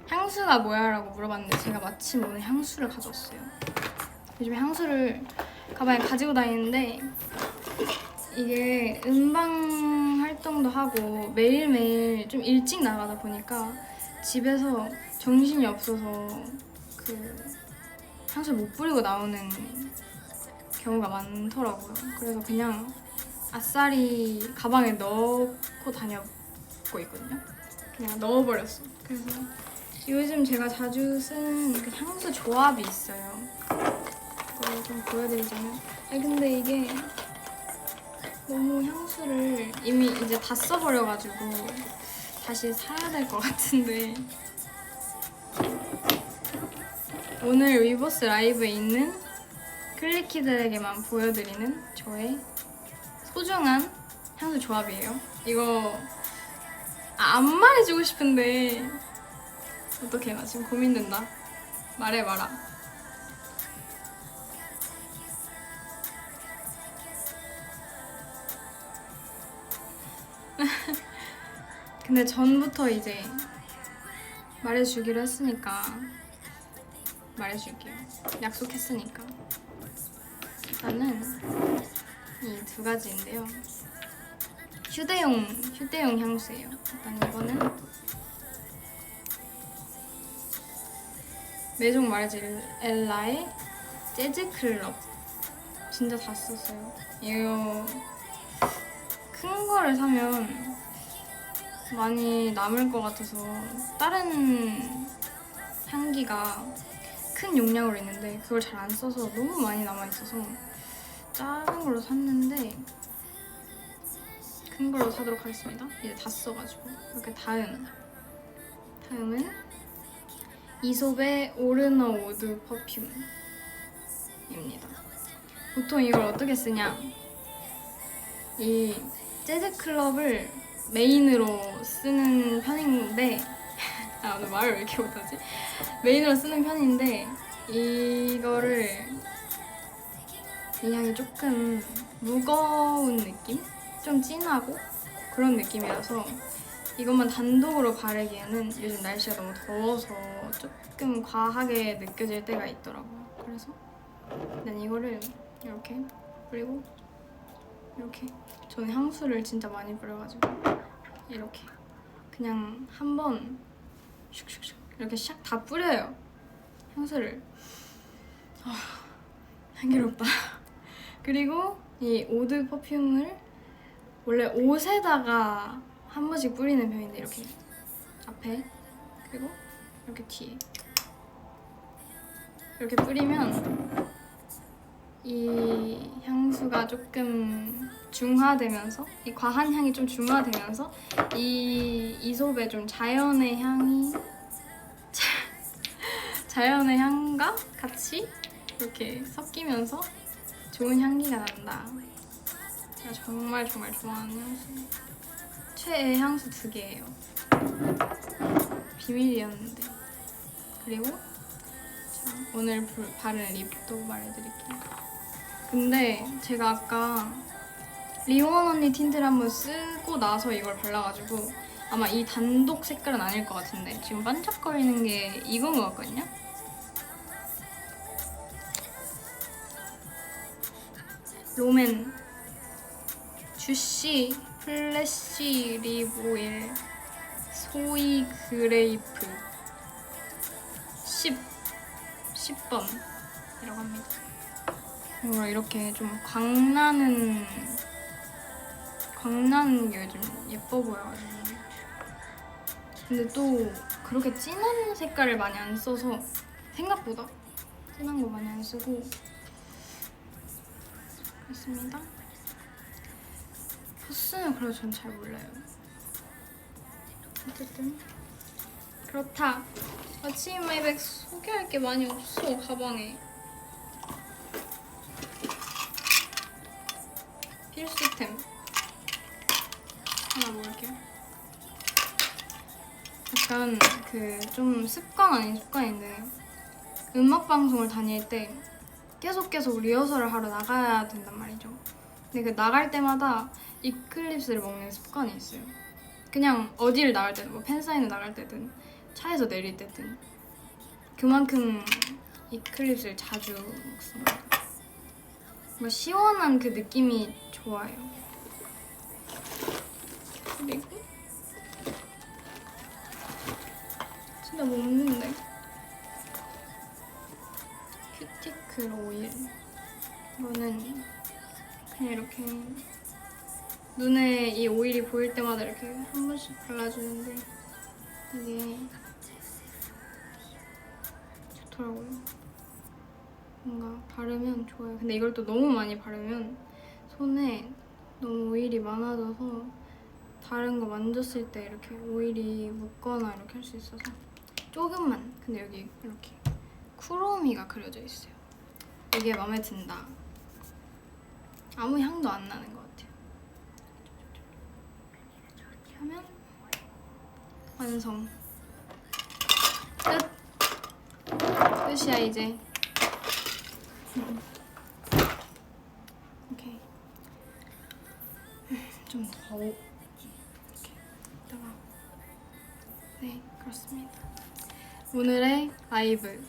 향수가 뭐야? 라고 물어봤는데 제가 마침 오늘 향수를 가져왔어요. 요즘에 향수를 가방에 가지고 다니는데 이게 음방 활동도 하고 매일매일 좀 일찍 나가다 보니까 집에서 정신이 없어서 그 향수를 못 뿌리고 나오는 경우가 많더라고요. 그래서 그냥 아싸리 가방에 넣고 다녔고 있거든요. 그냥 넣어버렸어. 그래서 요즘 제가 자주 쓰는 그 향수 조합이 있어요. 그걸 좀 보여드리자면 근데 이게 너무 향수를 이미 이제 다 써버려가지고 다시 사야 될 것 같은데 오늘 위버스 라이브에 있는 클리키들에게만 보여드리는 저의 소중한 향수 조합이에요. 이거 안 말해주고 싶은데 어떡해, 나 지금 고민된다. 말해봐라. 근데 전부터 이제 말해주기로 했으니까 말해줄게요. 약속했으니까. 일단은 이 두 가지인데요. 휴대용 향수예요. 일단 이거는 메종 마르질 엘라의 재즈 클럽. 진짜 다 썼어요. 이거 큰 거를 사면 많이 남을 것 같아서 다른 향기가 큰 용량으로 있는데 그걸 잘 안 써서 너무 많이 남아있어서 작은 걸로 샀는데 큰 걸로 사도록 하겠습니다. 이제 다 써가지고. 이렇게 다음은 이솝의 오르너 오드 퍼퓸입니다. 보통 이걸 어떻게 쓰냐, 이 재즈 클럽을 메인으로 쓰는 편인데 아, 오늘 말을 왜 이렇게 못하지? 메인으로 쓰는 편인데 이거를 이 향이 조금 무거운 느낌? 좀 진하고 그런 느낌이라서 이것만 단독으로 바르기에는 요즘 날씨가 너무 더워서 조금 과하게 느껴질 때가 있더라고요. 그래서 난 이거를 이렇게 뿌리고 이렇게, 저는 향수를 진짜 많이 뿌려가지고 이렇게 그냥 한번 슉슉슉 이렇게 샥 다 뿌려요. 향수를. 향기롭다. 그리고 이 오드 퍼퓸을 원래 옷에다가 한 번씩 뿌리는 편인데 이렇게 앞에 그리고 이렇게 뒤에 이렇게 뿌리면 이 향수가 조금 중화되면서, 이 과한 향이 좀 중화되면서 이 이솝의 좀 자연의 향이 자연의 향과 같이 이렇게 섞이면서 좋은 향기가 난다. 제가 정말 좋아하는 향수, 최애 향수 2개예요. 비밀이었는데. 그리고 자, 오늘 바른 립도 말해드릴게요. 근데 제가 아까 리원 언니 틴트를 한번 쓰고 나서 이걸 발라가지고 아마 이 단독 색깔은 아닐 것 같은데 지금 반짝거리는 게 이건 것 같거든요? 롬앤 주시 플래시 립 오일 소이 그레이프 10번이라고 합니다. 이걸 이렇게 좀 광나는 게 요즘 예뻐 보여가지고. 근데 또 그렇게 진한 색깔을 많이 안 써서 생각보다 진한 거 많이 안 쓰고 그렇습니다. 포스는 그래도 전 잘 몰라요. 어쨌든 그렇다. 아침 마이백 소개할 게 많이 없어. 가방에 필수템 하나 먹을게요. 약간 그 좀 습관 아닌 습관인데 음악 방송을 다닐 때 계속 리허설을 하러 나가야 된단 말이죠. 근데 그 나갈 때마다 이클립스를 먹는 습관이 있어요. 그냥 어디를 나갈 때든, 뭐 팬사인회 나갈 때든 차에서 내릴 때든 그만큼 이클립스를 자주 먹습니다. 뭐 시원한 그 느낌이 좋아요. 그리고 진짜 먹는데 큐티클 오일, 이거는 그냥 이렇게 눈에 이 오일이 보일 때마다 이렇게 한 번씩 발라주는데 이게 좋더라고요. 뭔가 바르면 좋아요. 근데 이걸 또 너무 많이 바르면 손에 너무 오일이 많아져서 다른 거 만졌을 때 이렇게 오일이 묻거나 이렇게 할 수 있어서 조금만. 근데 여기 이렇게 쿠로미가 그려져 있어요. 이게 마음에 든다. 아무 향도 안 나는 것 같아요. 이렇게 하면 완성. 끝! 끝이야 이제. 오케이. 좀 더워. 이렇게 이따가. 네, 그렇습니다. 오늘의 라이브.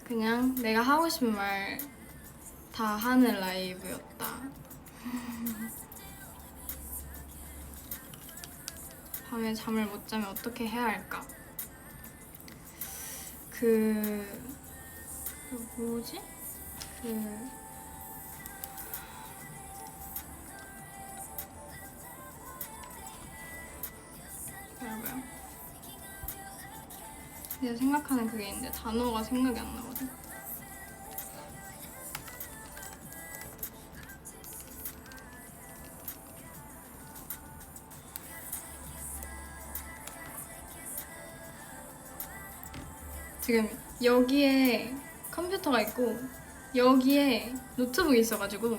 그냥 내가 하고 싶은 말 다 하는 라이브였다. 밤에 잠을 못 자면 어떻게 해야 할까? 뭐지? 여러분, 내가 생각하는 그게 있는데 단어가 생각이 안 나거든. 지금 여기에 컴퓨터가 있고 여기에 노트북이 있어가지고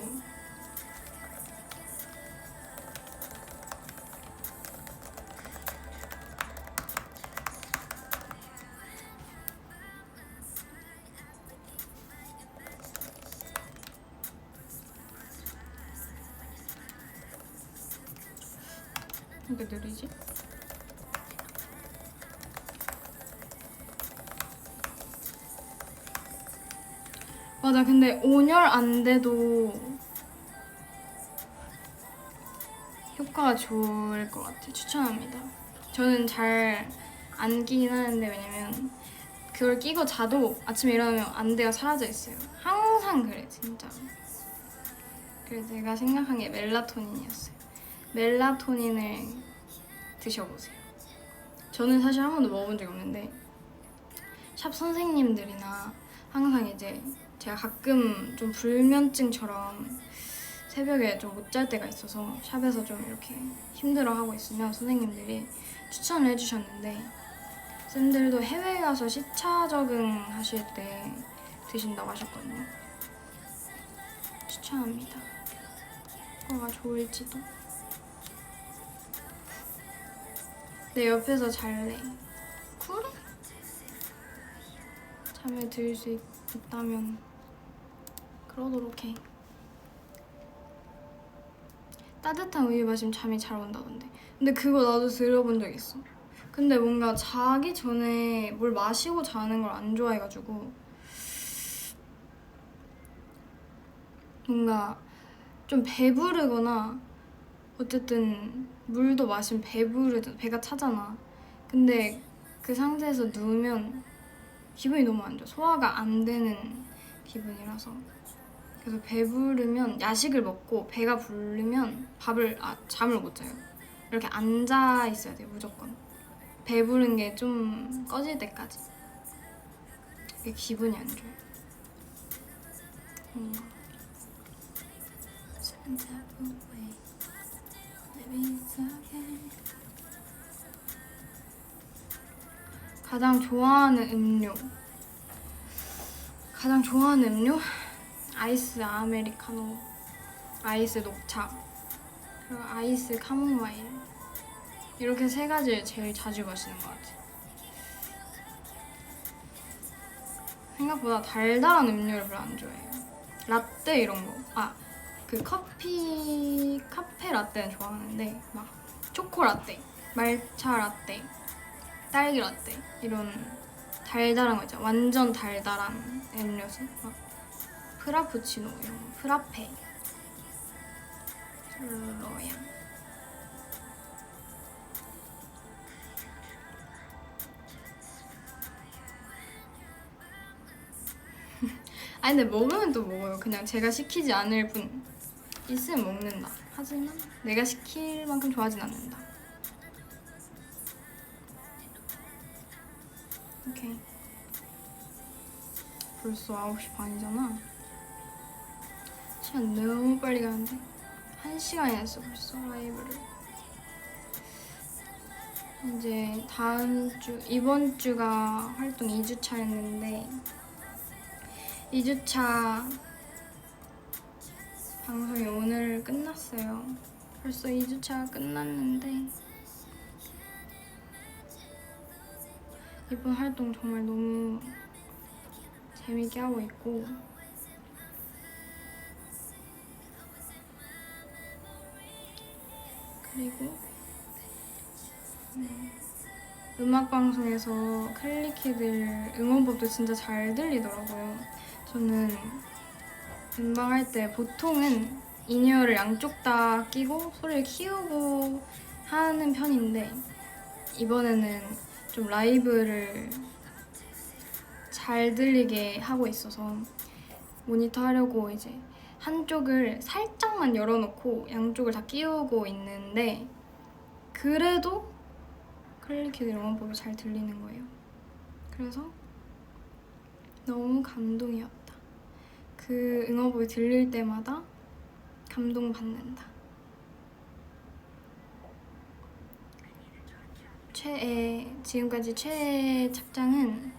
이게 느리지? 맞아. 근데 온열 안 돼도 효과가 좋을 것 같아요. 추천합니다. 저는 잘 안 끼긴 하는데 왜냐면 그걸 끼고 자도 아침에 일어나면 안대가 사라져 있어요. 항상 그래 진짜. 그래서 제가 생각한 게 멜라토닌이었어요. 멜라토닌을 드셔보세요. 저는 사실 한 번도 먹어본 적이 없는데 샵 선생님들이나 항상 이제 제가 가끔 좀 불면증처럼 새벽에 좀 못 잘 때가 있어서 샵에서 좀 이렇게 힘들어하고 있으면 선생님들이 추천을 해주셨는데 쌤들도 해외에 가서 시차 적응하실 때 드신다고 하셨거든요. 추천합니다. 뭐가 좋을지도. 내 옆에서 잘래. 그래? 잠에 들 수 있다면 그러도록 해. 따뜻한 우유 마시면 잠이 잘 온다던데. 근데 그거 나도 들어본 적 있어. 근데 뭔가 자기 전에 뭘 마시고 자는 걸 안 좋아해가지고 뭔가 좀 배부르거나 어쨌든 물도 마시면 배가 차잖아. 근데 그 상태에서 누우면 기분이 너무 안 좋아. 소화가 안 되는 기분이라서. 그래서 배부르면 야식을 먹고 배가 부르면 잠을 못 자요. 이렇게 앉아 있어야 돼요, 무조건. 배부른 게 좀 꺼질 때까지. 그게 기분이 안 좋아요. 가장 좋아하는 음료. 아이스 아메리카노, 아이스 녹차, 그리고 아이스 카모마일. 이렇게 세 가지를 제일 자주 마시는 것 같아요. 생각보다 달달한 음료를 별로 안 좋아해요. 라떼 이런 거. 그 카페 라떼는 좋아하는데 막 초코 라떼, 말차 라떼, 딸기 라떼 이런 달달한 거 있잖아. 완전 달달한 음료수. 막 프라푸치노 이런 거, 프라페, 로양. 아니 근데 먹으면 또 먹어요. 그냥 제가 시키지 않을 뿐. 있으면 먹는다. 하지만 내가 시킬 만큼 좋아하진 않는다. 오케이. 벌써 9시 반이잖아. 시간 너무 빨리 가는데 1시간이 했어 벌써 라이브를. 이제 이번 주가 활동 2주차였는데 2주차 방송이 오늘 끝났어요. 벌써 2주차가 끝났는데 이번 활동 정말 너무 재밌게 하고 있고 그리고 음악방송에서 클리키들 응원법도 진짜 잘 들리더라고요. 저는 음방할 때 보통은 인이어를 양쪽 다 끼고 소리를 키우고 하는 편인데 이번에는 좀 라이브를 잘 들리게 하고 있어서 모니터 하려고 이제 한쪽을 살짝만 열어놓고 양쪽을 다 끼우고 있는데 그래도 클리키들 응원법이 잘 들리는 거예요. 그래서 너무 감동이었다. 그 응원법이 들릴 때마다 감동받는다. 지금까지 최애 착장은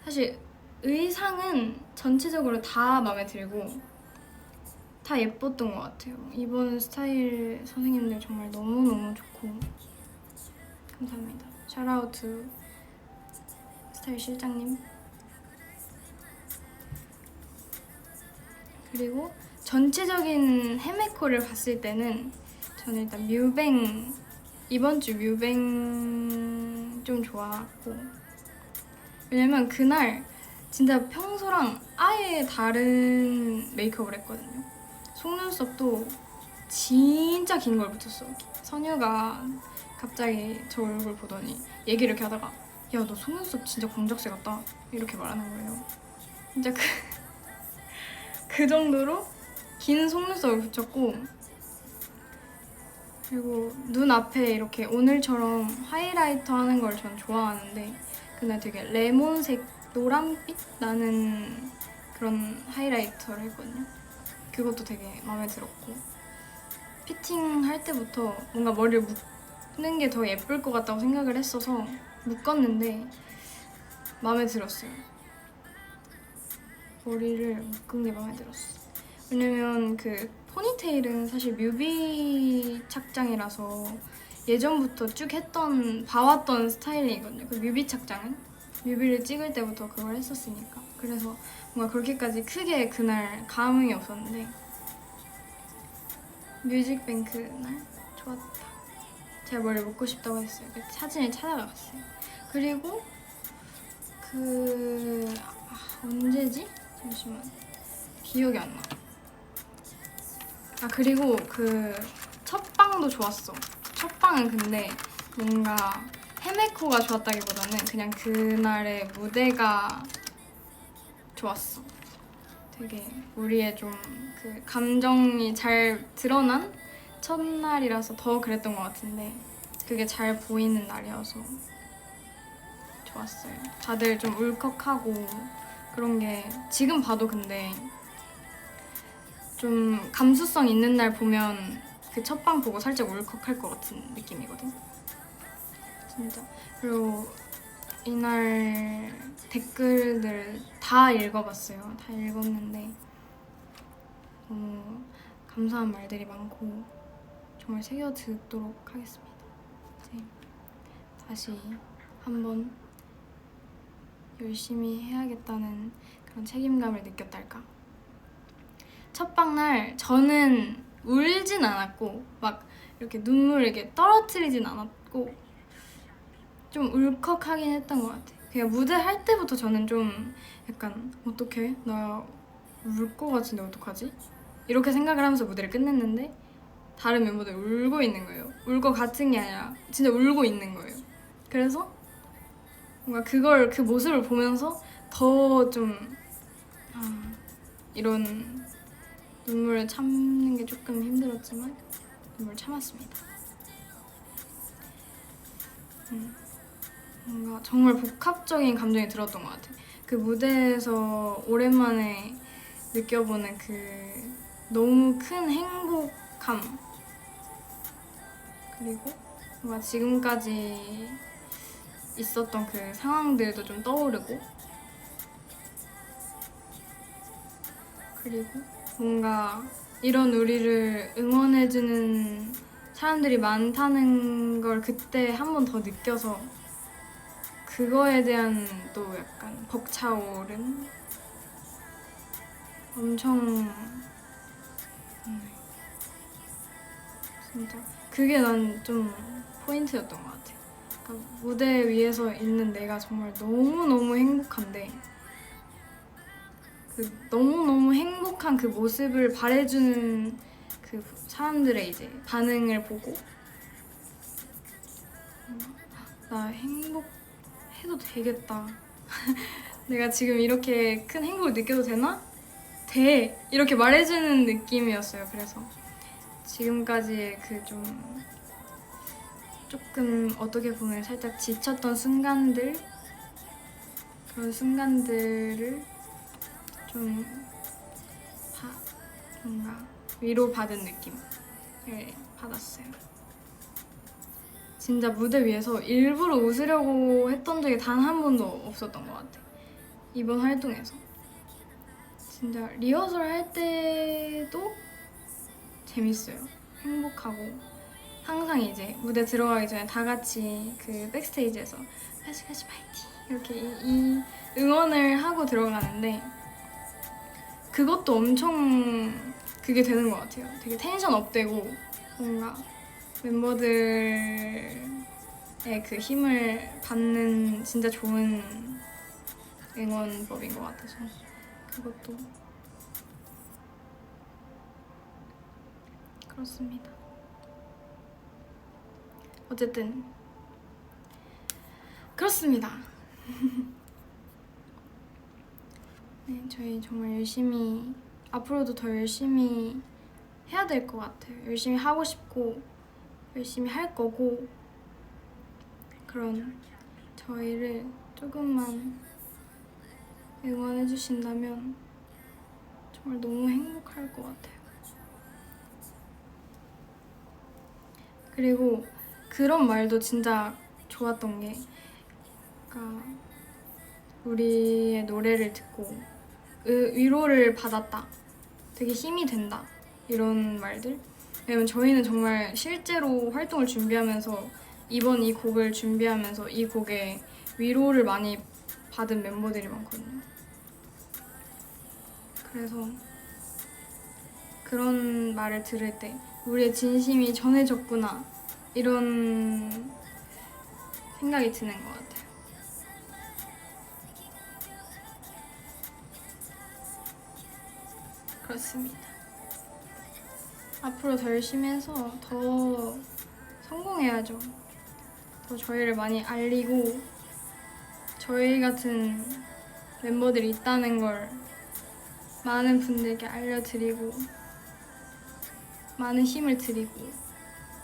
사실 의상은 전체적으로 다 마음에 들고 다 예뻤던 것 같아요. 이번 스타일 선생님들 정말 너무너무 좋고 감사합니다. 샤라우트 스타일 실장님. 그리고 전체적인 헤메코를 봤을 때는 저는 일단 이번 주 뮤뱅 좀 좋아하고 왜냐면 그날 진짜 평소랑 아예 다른 메이크업을 했거든요. 속눈썹도 진짜 긴 걸 붙였어. 선유가 갑자기 저 얼굴 보더니 얘기를 이렇게 하다가 야, 너 속눈썹 진짜 공작새 같다 이렇게 말하는 거예요. 진짜 그 정도로 긴 속눈썹을 붙였고 그리고 눈 앞에 이렇게 오늘처럼 하이라이터 하는 걸 전 좋아하는데 그날 되게 레몬색 노란빛 나는 그런 하이라이터를 했거든요. 그것도 되게 마음에 들었고 피팅 할 때부터 뭔가 머리를 묶는 게 더 예쁠 것 같다고 생각을 했어서 묶었는데 마음에 들었어요. 머리를 묶은 게 마음에 들었어. 왜냐면 그 포니테일은 사실 뮤비 착장이라서 예전부터 쭉 봐왔던 스타일이거든요. 그 뮤비 착장은 뮤비를 찍을 때부터 그걸 했었으니까. 그래서 뭔가 그렇게까지 크게 그날 감흥이 없었는데 뮤직뱅크 날 좋았다. 제가 머리를 묶고 싶다고 했어요. 사진을 찾아갔어요. 그리고 언제지? 잠시만 기억이 안 나. 그리고 그 첫방도 좋았어. 첫방은 근데 뭔가 헤메코가 좋았다기보다는 그냥 그날의 무대가 좋았어. 되게 우리의 좀 그 감정이 잘 드러난 첫날이라서 더 그랬던 것 같은데 그게 잘 보이는 날이어서 좋았어요. 다들 좀 울컥하고 그런 게 지금 봐도 근데 좀 감수성 있는 날 보면 그 첫방 보고 살짝 울컥할 것 같은 느낌이거든. 진짜. 그리고 이날 댓글들 다 읽어봤어요. 다 읽었는데 너무 감사한 말들이 많고 정말 새겨 듣도록 하겠습니다. 이제 다시 한번 열심히 해야겠다는 그런 책임감을 느꼈달까. 첫방 날 저는 울진 않았고 막 이렇게 눈물을 이렇게 떨어뜨리진 않았고 좀 울컥하긴 했던 것 같아요. 그냥 무대 할 때부터 저는 좀 약간 어떡해? 나 울 것 같은데 어떡하지? 이렇게 생각을 하면서 무대를 끝냈는데 다른 멤버들 울고 있는 거예요. 울 것 같은 게 아니라 진짜 울고 있는 거예요. 그래서 뭔가 그 모습을 보면서 더 좀 이런 눈물을 참는 게 조금 힘들었지만 눈물 참았습니다. 뭔가 정말 복합적인 감정이 들었던 것 같아요. 그 무대에서 오랜만에 느껴보는 그 너무 큰 행복감 그리고 뭔가 지금까지 있었던 그 상황들도 좀 떠오르고, 그리고 뭔가 이런 우리를 응원해주는 사람들이 많다는 걸 그때 한 번 더 느껴서 그거에 대한 또 약간 벅차오른 엄청 진짜 그게 난 좀 포인트였던 것 같아. 그러니까 무대 위에서 있는 내가 정말 너무너무 행복한데 그 너무너무 행복한 그 모습을 바래주는 그 사람들의 이제 반응을 보고 나 행복해도 되겠다. 내가 지금 이렇게 큰 행복을 느껴도 되나? 돼! 이렇게 말해주는 느낌이었어요. 그래서 지금까지의 그 조금 어떻게 보면 살짝 지쳤던 순간들, 그런 순간들을 좀 뭔가 위로받은 느낌을 받았어요. 진짜 무대 위에서 일부러 웃으려고 했던 적이 단 한 번도 없었던 것 같아. 이번 활동에서 진짜 리허설 할 때도 재밌어요. 행복하고 항상 이제 무대 들어가기 전에 다 같이 그 백스테이지에서 같이 파이팅 이렇게 이 응원을 하고 들어가는데 그것도 엄청 그게 되는 것 같아요. 되게 텐션 업되고 뭔가 멤버들의 그 힘을 받는 진짜 좋은 응원법인 것 같아서 그것도 그렇습니다. 어쨌든 그렇습니다. 네, 저희 정말 열심히 앞으로도 더 열심히 해야 될 것 같아요. 열심히 하고 싶고 열심히 할 거고 그런 저희를 조금만 응원해 주신다면 정말 너무 행복할 것 같아요. 그리고 그런 말도 진짜 좋았던 게 그러니까 우리의 노래를 듣고 위로를 받았다, 되게 힘이 된다 이런 말들. 왜냐면 저희는 정말 실제로 활동을 준비하면서 이번 이 곡을 준비하면서 이 곡에 위로를 많이 받은 멤버들이 많거든요. 그래서 그런 말을 들을 때 우리의 진심이 전해졌구나 이런 생각이 드는 것 같아요. 그렇습니다. 앞으로 더 열심히 해서 더 성공해야죠. 더 저희를 많이 알리고 저희 같은 멤버들이 있다는 걸 많은 분들께 알려드리고 많은 힘을 드리고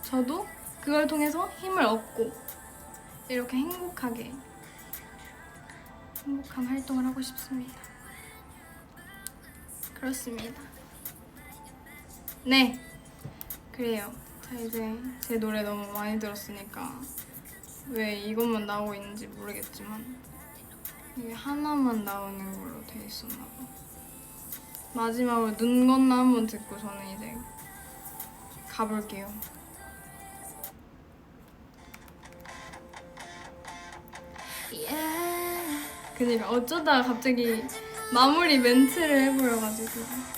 저도 그걸 통해서 힘을 얻고 이렇게 행복한 활동을 하고 싶습니다. 그렇습니다. 네, 그래요. 자, 이제 제 노래 너무 많이 들었으니까 왜 이것만 나오고 있는지 모르겠지만 이게 하나만 나오는 걸로 돼 있었나 봐. 마지막으로 눈 건너 한번 듣고 저는 이제 가볼게요. 그니까 어쩌다가 갑자기 마무리 멘트를 해버려가지고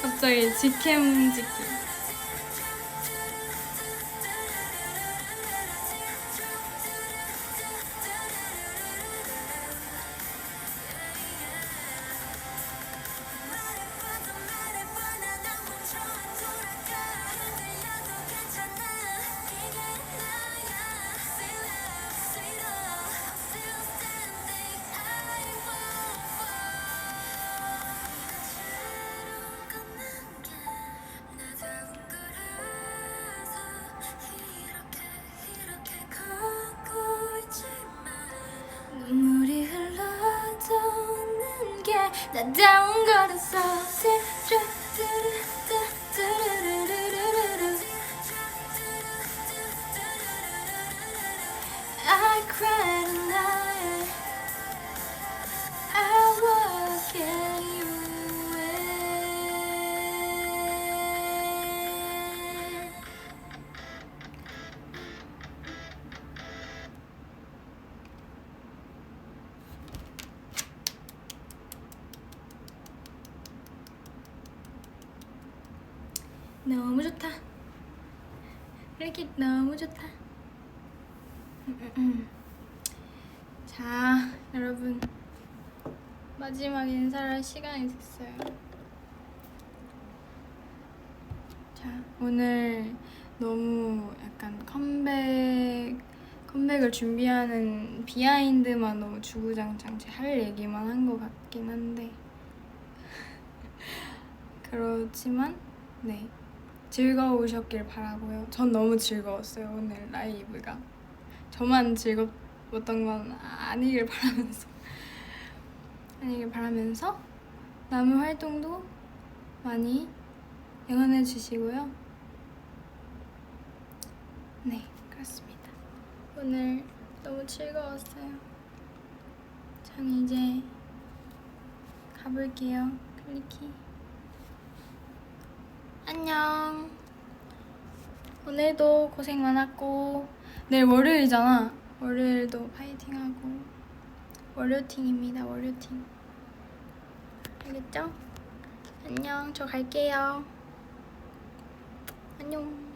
갑자기 직캠 찍기. 눈물이 흘러도는 게 나다운 거라서 I cried tonight I walk you away. 너무 좋다. 이렇게 너무 좋다. 자, 여러분 마지막 인사를 할 시간이 됐어요. 자, 오늘 너무 약간 컴백을 준비하는 비하인드만 너무 주구장창 할 얘기만 한 것 같긴 한데 그렇지만 네, 즐거우셨길 바라고요. 전 너무 즐거웠어요, 오늘 라이브가. 저만 즐거웠던 건 아니길 바라면서 남은 활동도 많이 응원해 주시고요. 네, 그렇습니다. 오늘 너무 즐거웠어요. 전 이제 가볼게요. 클리키. 안녕. 오늘도 고생 많았고 내일 월요일이잖아. 월요일도 파이팅하고 월요팅입니다. 월요팅. 알겠죠? 안녕. 저 갈게요. 안녕.